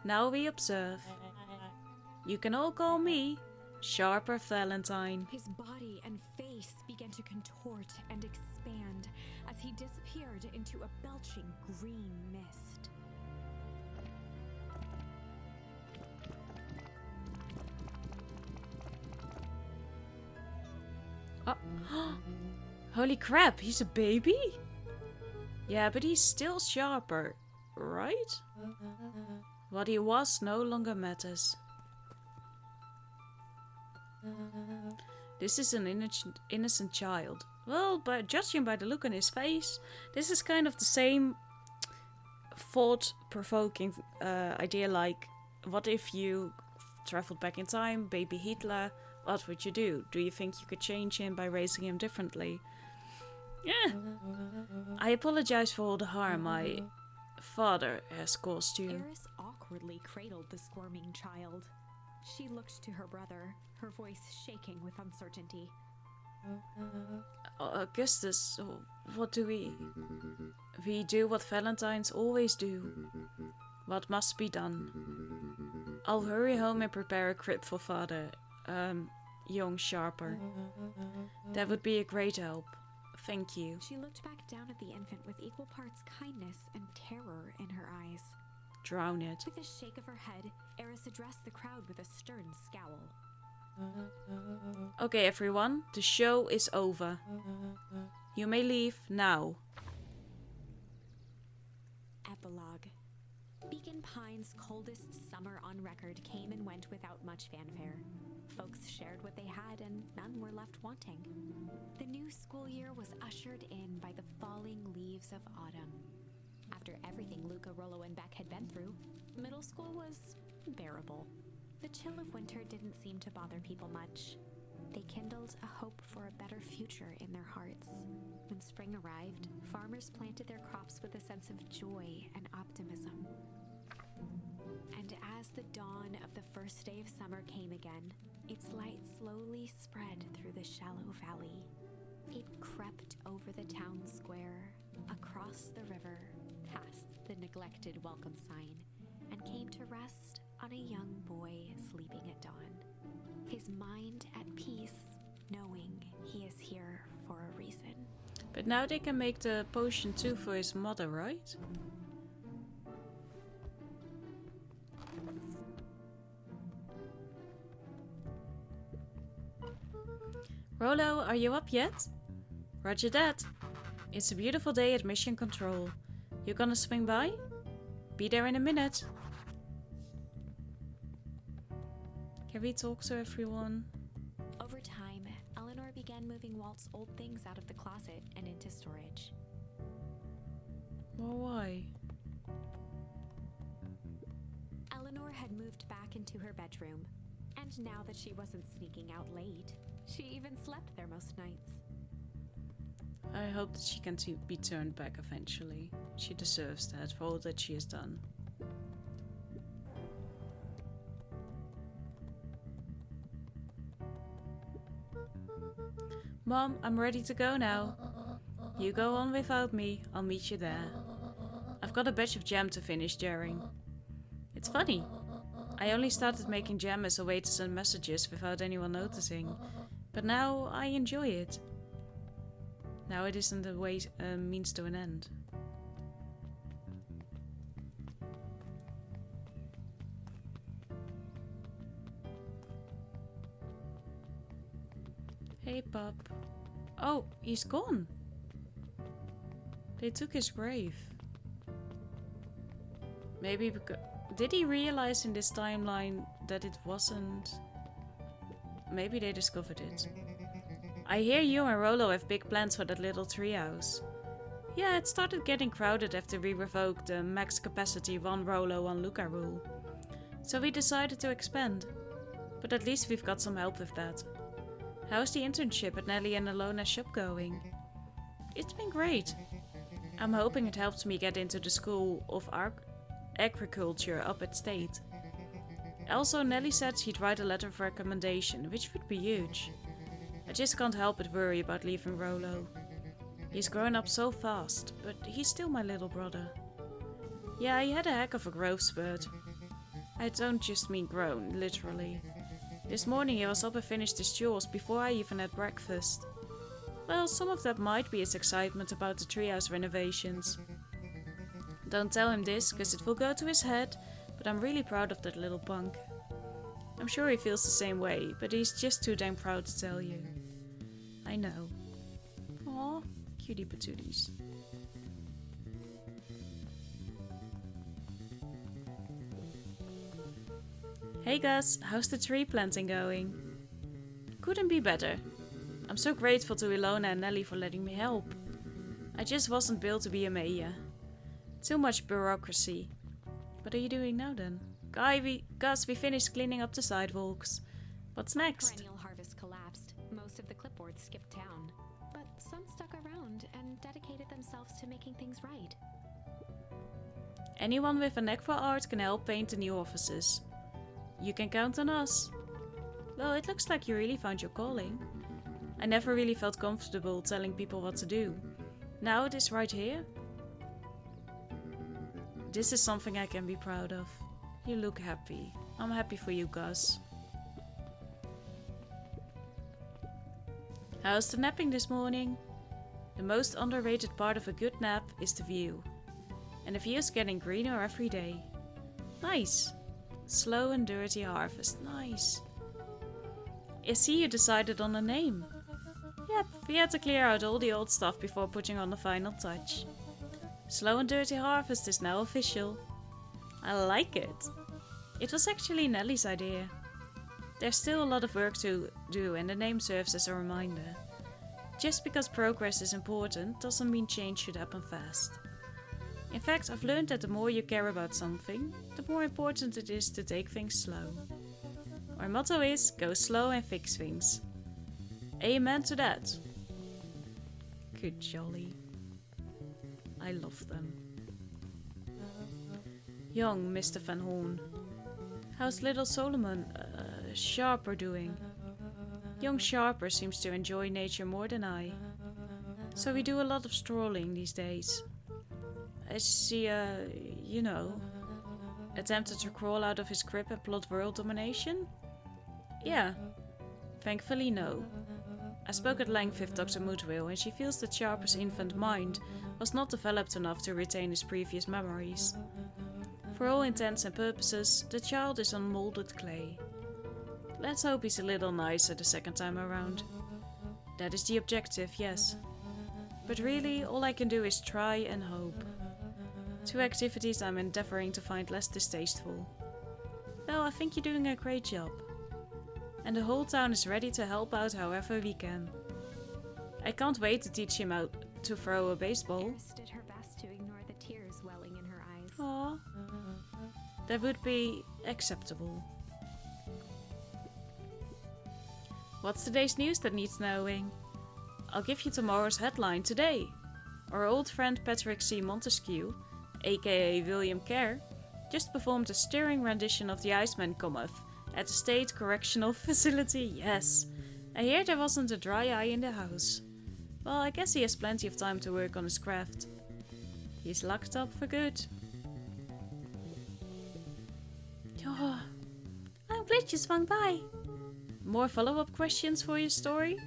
Now we observe. You can all call me Sharper Valentine. His body and face began to contort and expand as he disappeared into a belching green mist. Oh. Holy crap, he's a baby? Yeah, but he's still Sharper, right? What he was no longer matters. This is an innocent child. Well, but judging by the look on his face, this is kind of the same thought-provoking idea like, what if you traveled back in time, baby Hitler, what would you do? Do you think you could change him by raising him differently? Yeah. I apologize for all the harm my father has caused you. Eris awkwardly cradled the squirming child. She looked to her brother, her voice shaking with uncertainty. Augustus, what do we... We do what Valentines always do. What must be done. I'll hurry home and prepare a crib for father, young Sharper. That would be a great help. Thank you. She looked back down at the infant with equal parts kindness and terror in her eyes. Drown it. With a shake of her head, Eris addressed the crowd with a stern scowl. Okay, everyone, the show is over. You may leave now. Epilogue. Beacon Pines' coldest summer on record came and went without much fanfare. Folks shared what they had and none were left wanting. The new school year was ushered in by the falling leaves of autumn. After everything Luca, Rolo, and Beck had been through, middle school was bearable. The chill of winter didn't seem to bother people much. They kindled a hope for a better future in their hearts. When spring arrived, farmers planted their crops with a sense of joy and optimism. And as the dawn of the first day of summer came again, its light slowly spread through the shallow valley. It crept over the town square, across the river, past the neglected welcome sign, and came to rest on a young boy sleeping at dawn. His mind at peace, knowing he is here for a reason. But now they can make the potion too for his mother, right? Rolo, are you up yet? Roger that. It's a beautiful day at Mission Control. You gonna swing by? Be there in a minute. Can we talk to everyone? Over time, Eleanor began moving Walt's old things out of the closet and into storage. Well, why? Eleanor had moved back into her bedroom, and now that she wasn't sneaking out late, she even slept there most nights. I hope that she can be turned back eventually. She deserves that for all that she has done. Mom, I'm ready to go now. You go on without me, I'll meet you there. I've got a batch of jam to finish jarring. It's funny. I only started making jam as a way to send messages without anyone noticing, but now I enjoy it. Now it isn't a means to an end. Hey, Pop. Oh, he's gone. They took his grave. Maybe because... Did he realize in this timeline that it wasn't... Maybe they discovered it. I hear you and Rolo have big plans for that little treehouse. Yeah, it started getting crowded after we revoked the max capacity 1 Rolo 1 Luca rule. So we decided to expand. But at least we've got some help with that. How's the internship at Nellie and Alona's shop going? It's been great. I'm hoping it helps me get into the school of agriculture up at State. Also, Nellie said she'd write a letter of recommendation, which would be huge. I just can't help but worry about leaving Rolo. He's grown up so fast, but he's still my little brother. Yeah, he had a heck of a growth spurt. I don't just mean grown, literally. This morning he was up and finished his chores before I even had breakfast. Well, some of that might be his excitement about the treehouse renovations. Don't tell him this, cause it will go to his head, but I'm really proud of that little punk. I'm sure he feels the same way, but he's just too damn proud to tell you. I know. Aw, cutie patooties. Hey Gus, how's the tree planting going? Couldn't be better. I'm so grateful to Ilona and Nellie for letting me help. I just wasn't built to be a mayor. Too much bureaucracy. What are you doing now then? Gus, we finished cleaning up the sidewalks. What's next? Perennial harvest collapsed. Most of the clipboards skipped town. But some stuck around and dedicated themselves to making things right. Anyone with a knack for art can help paint the new offices. You can count on us. Well, it looks like you really found your calling. I never really felt comfortable telling people what to do. Now it is right here. This is something I can be proud of. You look happy. I'm happy for you, Gus. How's the napping this morning? The most underrated part of a good nap is the view. And the view's getting greener every day. Nice. Slow and dirty harvest. Nice. I see you decided on a name. Yep, we had to clear out all the old stuff before putting on the final touch. Slow and Dirty Harvest is now official. I like it. It was actually Nellie's idea. There's still a lot of work to do and the name serves as a reminder. Just because progress is important doesn't mean change should happen fast. In fact, I've learned that the more you care about something, the more important it is to take things slow. Our motto is, go slow and fix things. Amen to that. Good jolly. I love them. Young Mr. Van Horn. How's little Solomon, Sharper doing? Young Sharper seems to enjoy nature more than I. So we do a lot of strolling these days. As he, attempted to crawl out of his crib and plot world domination? Yeah. Thankfully, no. I spoke at length with Dr. Moodwell, and she feels that Sharper's infant mind was not developed enough to retain his previous memories. For all intents and purposes, the child is on molded clay. Let's hope he's a little nicer the second time around. That is the objective, yes. But really, all I can do is try and hope. Two activities I'm endeavoring to find less distasteful. Well, I think you're doing a great job. And the whole town is ready to help out however we can. I can't wait to teach him how to throw a baseball. Eris did her best to ignore the tears welling in her eyes. Aww. That would be acceptable. What's today's news that needs knowing? I'll give you tomorrow's headline today. Our old friend Patrick C. Montesquieu, aka William Kerr, Just performed a stirring rendition of The Iceman Cometh at the State Correctional Facility, yes. I hear there wasn't a dry eye in the house. Well, I guess he has plenty of time to work on his craft. He's locked up for good. Oh, I'm glad you swung by. More follow-up questions for your story?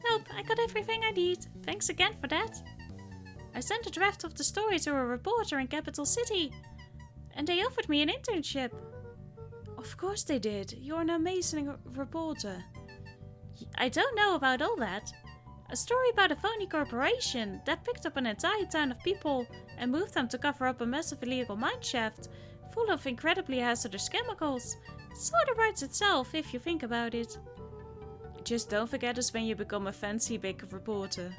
Nope, I got everything I need. Thanks again for that. I sent a draft of the story to a reporter in Capital City, and they offered me an internship. Of course they did. You're an amazing reporter. I don't know about all that. A story about a phony corporation that picked up an entire town of people and moved them to cover up a massive illegal mine shaft full of incredibly hazardous chemicals. Sort of writes itself if you think about it. Just don't forget us when you become a fancy big reporter.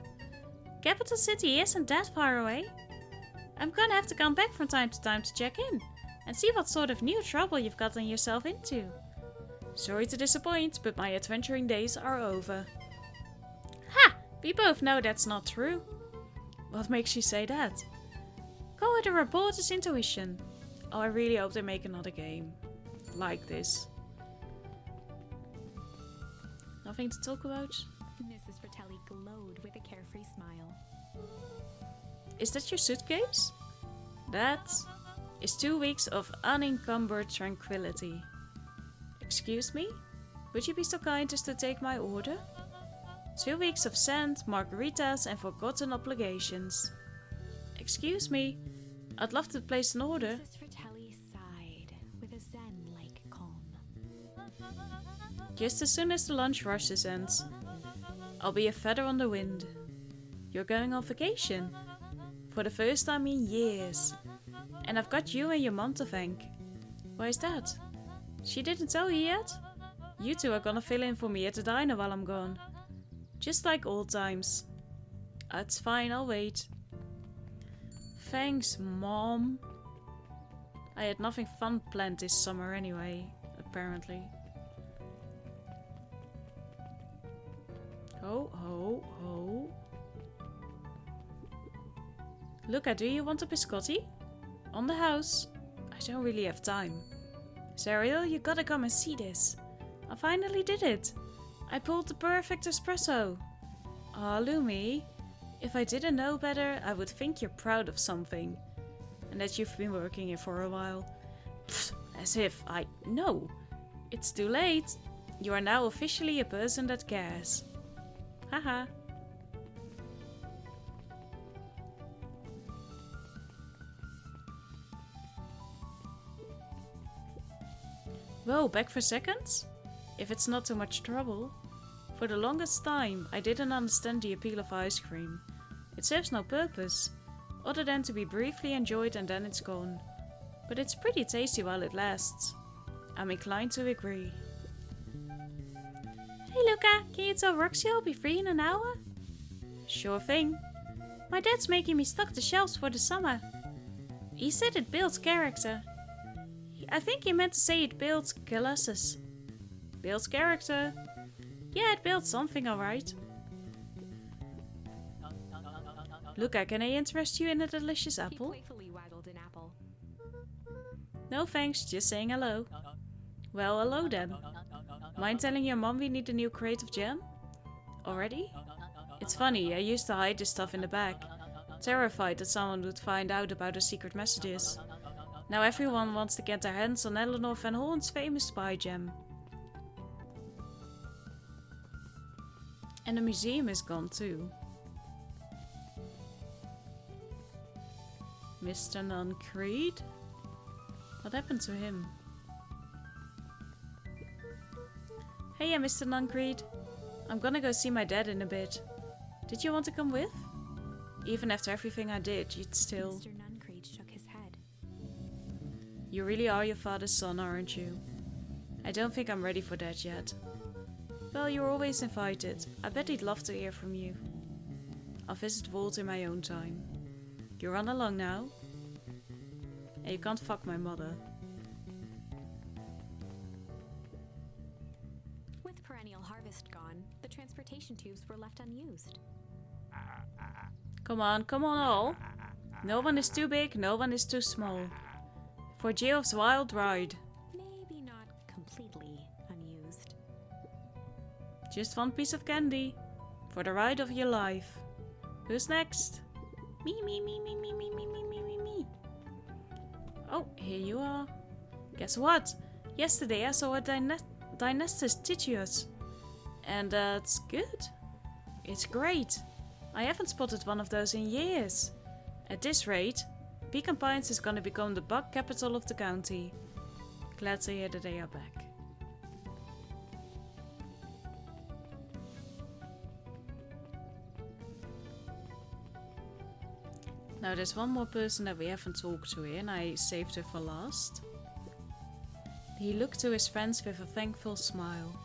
Capital City isn't that far away. I'm gonna have to come back from time to time to check in and see what sort of new trouble you've gotten yourself into. Sorry to disappoint, but my adventuring days are over. Ha! We both know that's not true. What makes you say that? Call it a reporter's intuition. Oh, I really hope they make another game like this. Nothing to talk about? Mrs. Fratelli glowed with a carefree smile. Is that your suitcase? That is 2 weeks of unencumbered tranquility. Excuse me? Would you be so kind as to take my order? 2 weeks of sand, margaritas and forgotten obligations. Excuse me? I'd love to place an order. Mrs. Fratelli sighed with a zen-like calm. Just as soon as the lunch rushes ends. I'll be a feather on the wind. You're going on vacation? For the first time in years. And I've got you and your mom to thank. Why is that? She didn't tell you yet? You two are gonna fill in for me at the diner while I'm gone. Just like old times. It's fine, I'll wait. Thanks, Mom. I had nothing fun planned this summer anyway, apparently. Ho, ho, ho. Luca, do you want a biscotti? On the house. I don't really have time. Zariel, you gotta come and see this. I finally did it. I pulled the perfect espresso. Aw, Lumi. If I didn't know better, I would think you're proud of something. And that you've been working here for a while. Pfft, as if I know. It's too late. You are now officially a person that cares. Haha. Whoa, back for seconds? If it's not too much trouble. For the longest time, I didn't understand the appeal of ice cream. It serves no purpose, other than to be briefly enjoyed and then it's gone. But it's pretty tasty while it lasts. I'm inclined to agree. Hey Luca, can you tell Roxy I'll be free in an hour? Sure thing. My dad's making me stock the shelves for the summer. He said it builds character. I think he meant to say it builds colossus. Builds character. Yeah, it builds something alright. Luca, can I interest you in a delicious apple? He playfully waggled an apple. No thanks, just saying hello. Well, hello then. Mind telling your mom we need a new crate of jam? Already? It's funny, I used to hide this stuff in the back, terrified that someone would find out about our secret messages. Now everyone wants to get their hands on Eleanor Van Horn's famous spy gem. And the museum is gone too. Mr. Nuncreed? What happened to him? Hey, Mr. Nuncreed. I'm gonna go see my dad in a bit. Did you want to come with? Even after everything I did, you'd still... Mr. Nuncreed shook his head. You really are your father's son, aren't you? I don't think I'm ready for that yet. Well, you're always invited. I bet he'd love to hear from you. I'll visit Walt in my own time. You run along now. And you can't fuck my mother. With perennial harvest gone, the transportation tubes were left unused. Come on all. No one is too big, no one is too small. For Geoff's wild ride. Maybe not completely unused. Just one piece of candy. For the ride of your life. Who's next? Me, me, me, me, me, me, me, me, me, me, me. Oh, here you are. Guess what? Yesterday I saw a Dynastis Titius. And that's good. It's great. I haven't spotted one of those in years. At this rate, Beacon Pines is gonna become the bug capital of the county. Glad to hear that they are back. Now there's one more person that we haven't talked to here and I saved her for last. He looked to his friends with a thankful smile.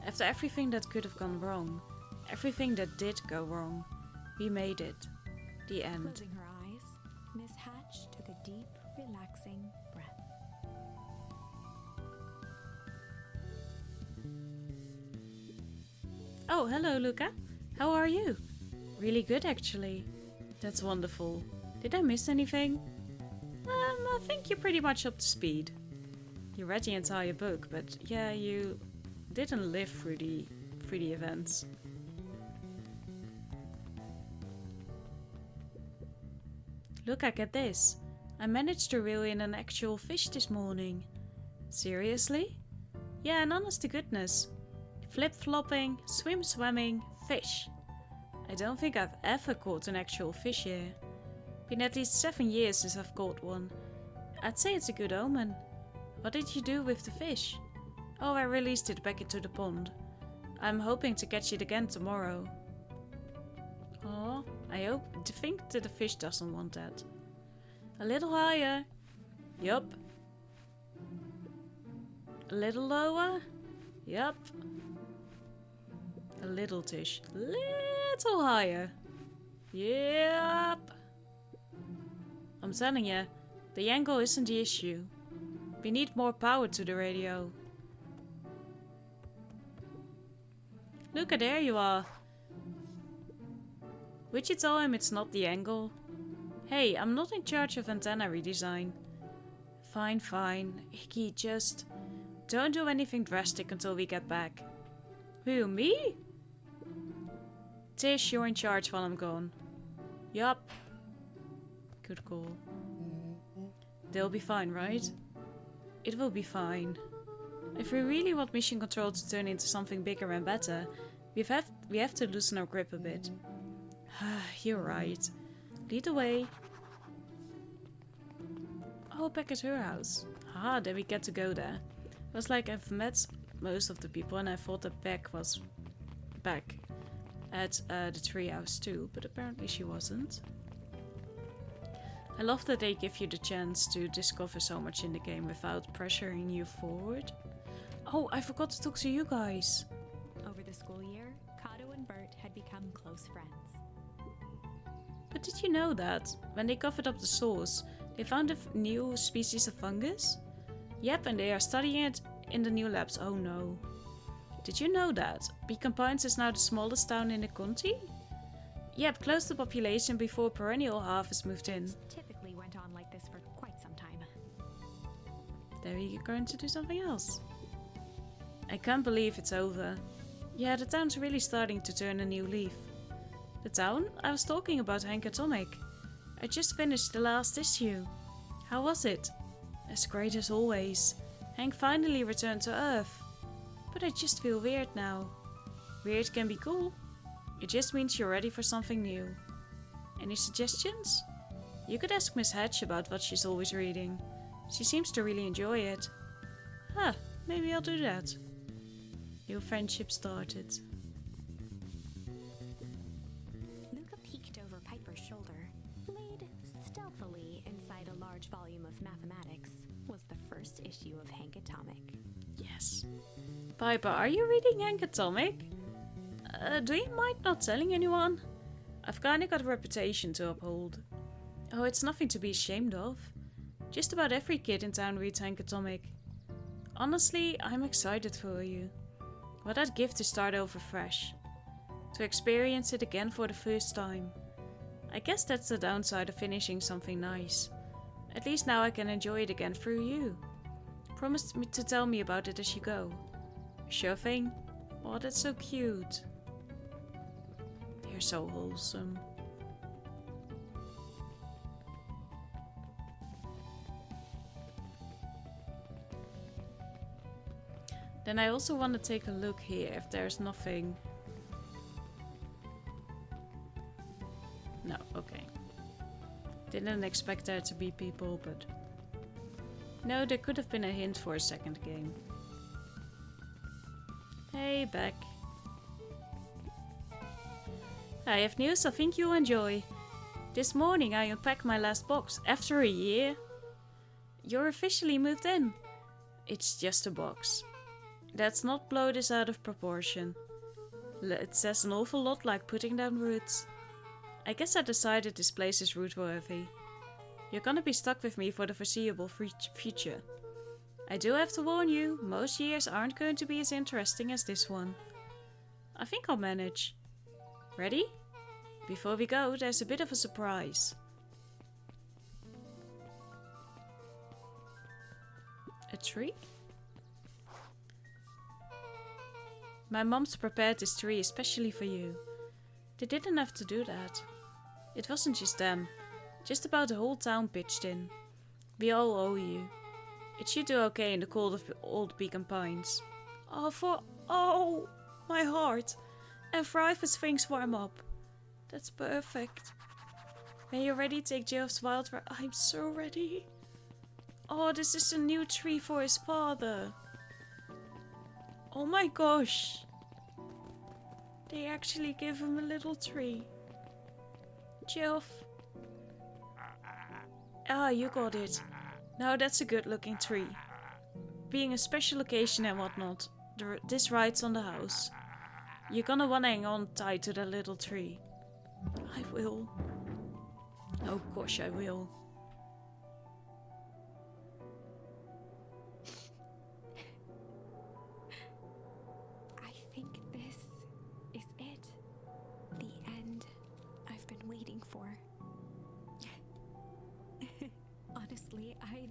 After everything that could have gone wrong, everything that did go wrong, we made it. The end. Closing her eyes, Miss Hatch took a deep, relaxing breath. Oh, hello Luca. How are you? Really good actually. That's wonderful. Did I miss anything? I think you're pretty much up to speed. You read the entire book, but yeah, you didn't live through the events. Look, at this. I managed to reel in an actual fish this morning. Seriously? Yeah, and honest to goodness. Flip-flopping, swim-swimming, fish. I don't think I've ever caught an actual fish here. Been at least 7 years since I've caught one. I'd say it's a good omen. What did you do with the fish? Oh, I released it back into the pond. I'm hoping to catch it again tomorrow. Oh, I think that the fish doesn't want that. A little higher. Yup. A little lower. Yup. A little tish. Little higher. Yep. I'm telling you, the angle isn't the issue. We need more power to the radio. Look, there you are. Would you tell him it's not the angle? Hey, I'm not in charge of antenna redesign. Fine, fine. Hickey, just don't do anything drastic until we get back. Who, me? Tish, you're in charge while I'm gone. Yup. Good call. They'll be fine, right? It will be fine. If we really want mission control to turn into something bigger and better, we have to loosen our grip a bit. You're right. Lead the way. Oh, back at her house. Ah, then we get to go there. It was like I've met most of the people and I thought that Beck was back at the treehouse too, but apparently she wasn't. I love that they give you the chance to discover so much in the game without pressuring you forward. Oh, I forgot to talk to you guys. Over the school year, Kato and Bert had become close friends. But did you know that, when they covered up the source, they found a new species of fungus? Yep, and they are studying it in the new labs. Oh no. Did you know that? Beacon Pines is now the smallest town in the county? Yep, close to population before perennial harvest moved in. Typically went on like this for quite some time. Then we're going to do something else. I can't believe it's over. Yeah, the town's really starting to turn a new leaf. The town? I was talking about Hank Atomic. I just finished the last issue. How was it? As great as always. Hank finally returned to Earth. But I just feel weird now. Weird can be cool. It just means you're ready for something new. Any suggestions? You could ask Miss Hatch about what she's always reading. She seems to really enjoy it. Huh, maybe I'll do that. New friendship started. Luca peeked over Piper's shoulder. Laid stealthily inside a large volume of mathematics was the first issue of Hank Atomic. Yes. Piper, are you reading Hank Atomic? Do you mind not telling anyone? I've kinda got a reputation to uphold. Oh, it's nothing to be ashamed of. Just about every kid in town reads Hank Atomic. Honestly, I'm excited for you. What I'd give to start over fresh. To experience it again for the first time. I guess that's the downside of finishing something nice. At least now I can enjoy it again through you. Promise me to tell me about it as you go. Sure thing. Oh, that's so cute. They're so wholesome. Then I also want to take a look here if there's nothing. No, okay. Didn't expect there to be people, but... No, there could have been a hint for a second game. Hey, Beck. I have news I think you'll enjoy. This morning I unpacked my last box after a year. You're officially moved in. It's just a box. Let's not blow this out of proportion. It says an awful lot like putting down roots. I guess I decided this place is root-worthy. You're gonna be stuck with me for the foreseeable future. I do have to warn you, most years aren't going to be as interesting as this one. I think I'll manage. Ready? Before we go, there's a bit of a surprise. A tree? My mom's prepared this tree especially for you. They didn't have to do that. It wasn't just them. Just about the whole town pitched in. We all owe you. It should do okay in the cold of old Beacon Pines. Oh, my heart. And thrive as things warm up. That's perfect. When you're ready, take Geoff's wild ride. I'm so ready. Oh, this is a new tree for his father. Oh my gosh. They actually give him a little tree. Geoff. Ah, you got it. Now that's a good looking tree. Being a special occasion and whatnot, this ride's on the house. You're gonna wanna hang on tight to that little tree. I will. Oh gosh, I will. I think this is it. The end I've been waiting for. Honestly, I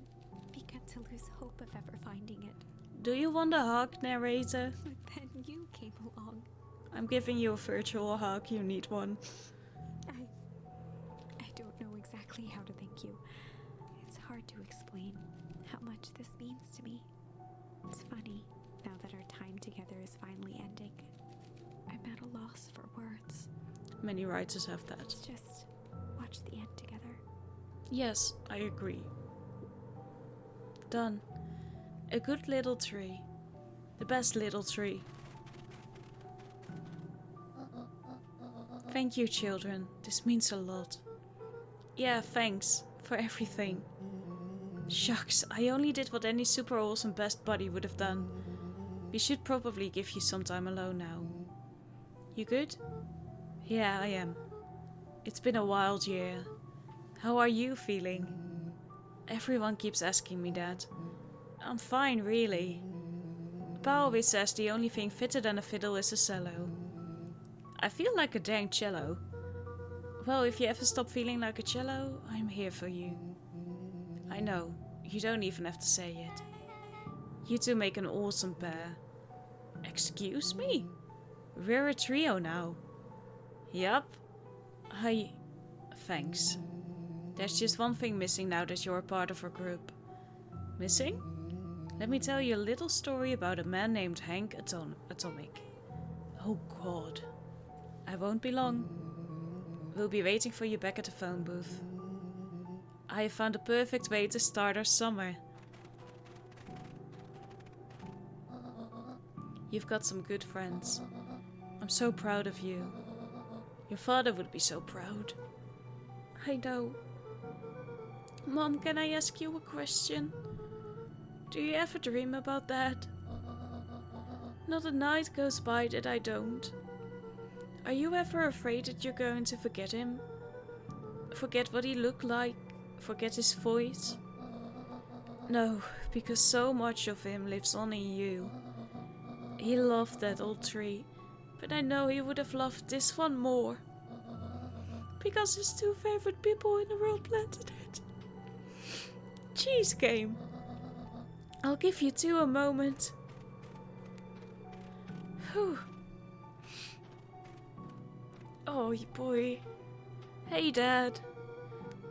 began to lose hope of ever finding it. Do you want a hug, narrator? But then you came along. I'm giving you a virtual hug, you need one. I don't know exactly how to thank you. It's hard to explain how much this means to me. It's funny, now that our time together is finally ending. I'm at a loss for words. Many writers have that. Let's just watch the end together. Yes, I agree. Done. A good little tree. The best little tree. Thank you, children. This means a lot. Yeah, thanks for everything. Shucks, I only did what any super awesome best buddy would have done. We should probably give you some time alone now. You good? Yeah, I am. It's been a wild year. How are you feeling? Everyone keeps asking me that. I'm fine, really. Pa always says the only thing fitter than a fiddle is a cello. I feel like a dang cello. Well, if you ever stop feeling like a cello, I'm here for you. I know, you don't even have to say it. You two make an awesome pair. Excuse me? We're a trio now. Yup. Thanks. There's just one thing missing now that you're a part of our group. Missing? Let me tell you a little story about a man named Hank Atomic. Oh god. I won't be long. We'll be waiting for you back at the phone booth. I have found the perfect way to start our summer. You've got some good friends. I'm so proud of you. Your father would be so proud. I know. Mom, can I ask you a question? Do you ever dream about that? Not a night goes by that I don't. Are you ever afraid that you're going to forget him? Forget what he looked like? Forget his voice? No, because so much of him lives on in you. He loved that old tree, but I know he would have loved this one more. Because his two favorite people in the world planted it. Jeez, game. I'll give you two a moment. Whew. Oh, boy. Hey, Dad.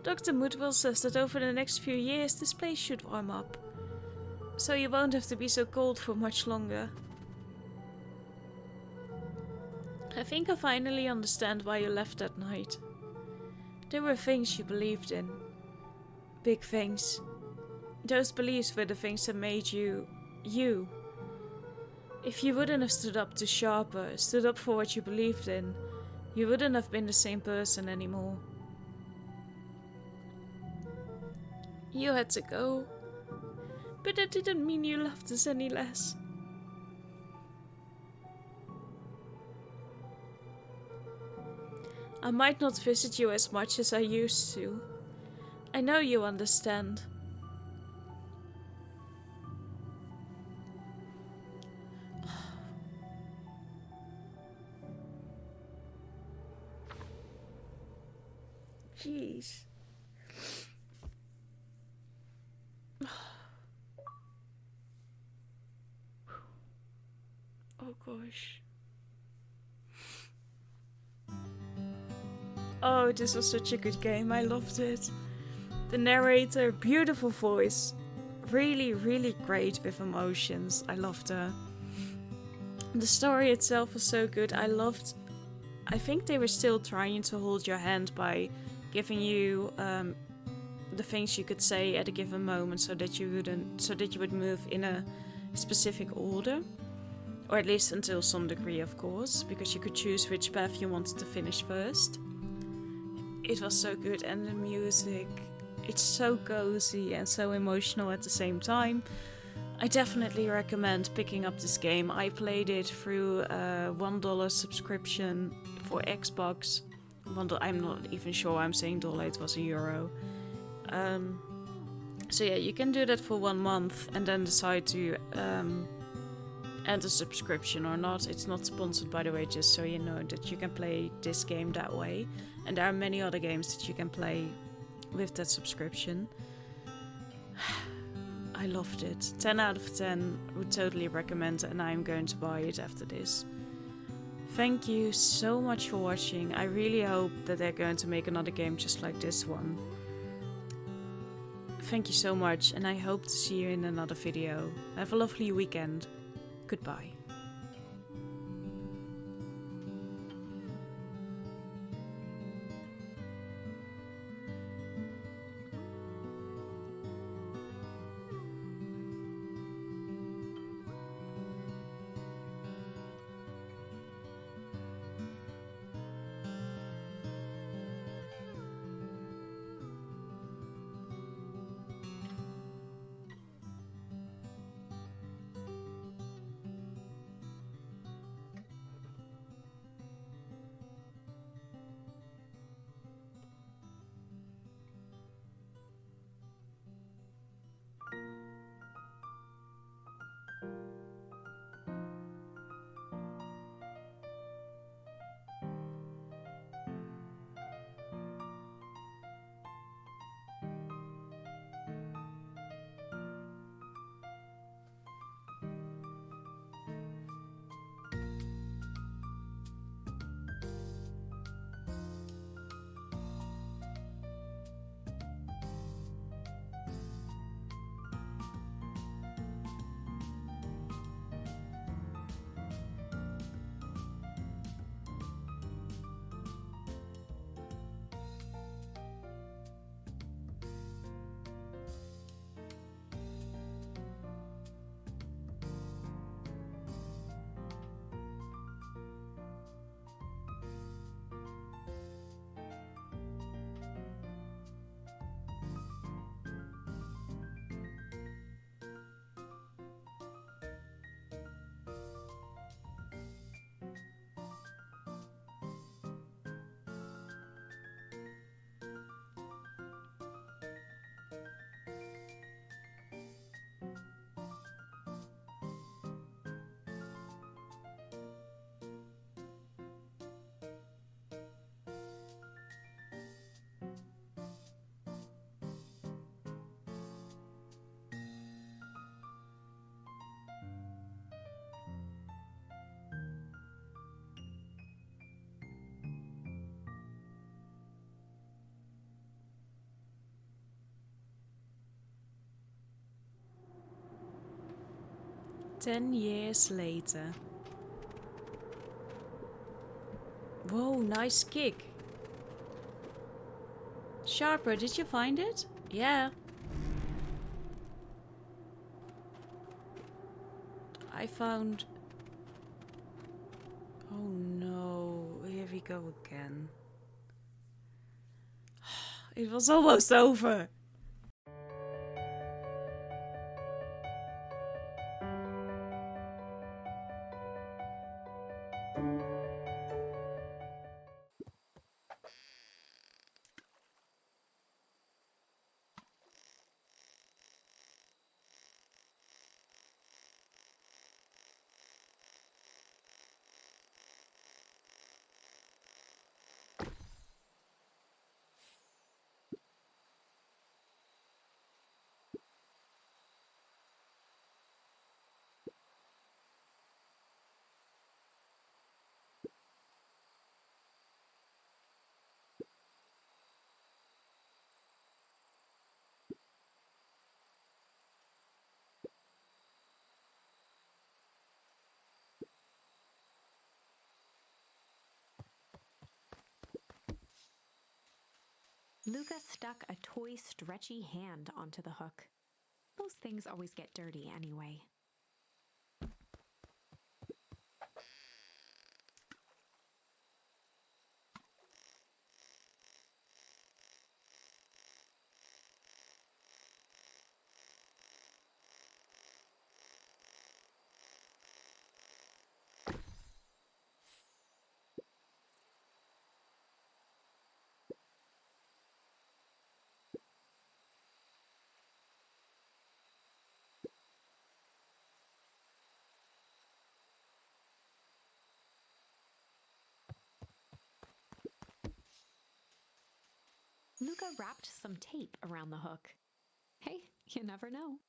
Dr. Moodwell says that over the next few years this place should warm up. So you won't have to be so cold for much longer. I think I finally understand why you left that night. There were things you believed in. Big things. Those beliefs were the things that made you, you. If you wouldn't have stood up to Sharper, stood up for what you believed in, you wouldn't have been the same person anymore. You had to go. But that didn't mean you loved us any less. I might not visit you as much as I used to. I know you understand. Jeez. Oh gosh. Oh, this was such a good game. I loved it. The narrator, beautiful voice. Really, really great with emotions. I loved her. The story itself was so good. I think they were still trying to hold your hand by giving you the things you could say at a given moment so that you would move in a specific order. Or at least until some degree, of course, because you could choose which path you wanted to finish first. It was so good, and the music, it's so cozy and so emotional at the same time. I definitely recommend picking up this game. I played it through a $1 subscription for Xbox. I'm not even sure I'm saying dollar, it was €1. So yeah, you can do that for 1 month and then decide to end a subscription or not. It's not sponsored, by the way, just so you know that you can play this game that way. And there are many other games that you can play with that subscription. I loved it. 10 out of 10. Would totally recommend it, and I'm going to buy it after this. Thank you so much for watching. I really hope that they're going to make another game just like this one. Thank you so much, and I hope to see you in another video. Have a lovely weekend. Goodbye. 10 years later. Whoa, nice kick. Sharper, did you find it? Yeah. I found... Oh no, here we go again. It was almost over. Luca stuck a toy stretchy hand onto the hook. Those things always get dirty anyway. Luca wrapped some tape around the hook. Hey, you never know.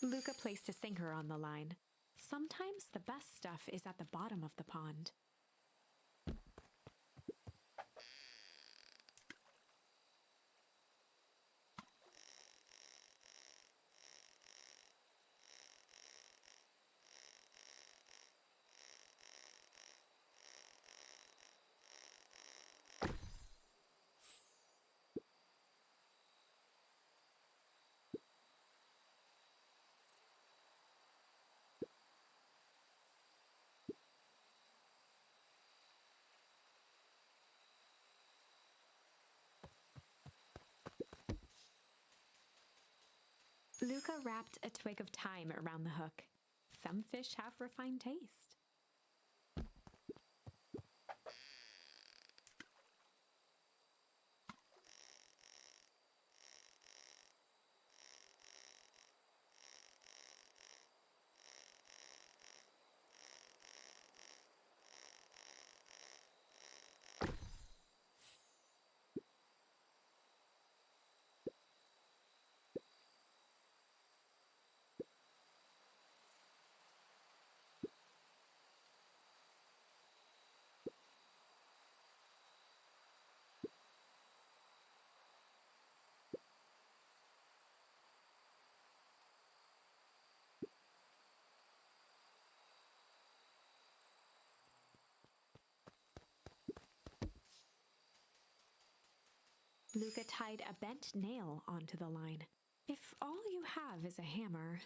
Luca placed a sinker on the line. Sometimes the best stuff is at the bottom of the pond. Luca wrapped a twig of thyme around the hook. Some fish have refined taste. Luca tied a bent nail onto the line. If all you have is a hammer,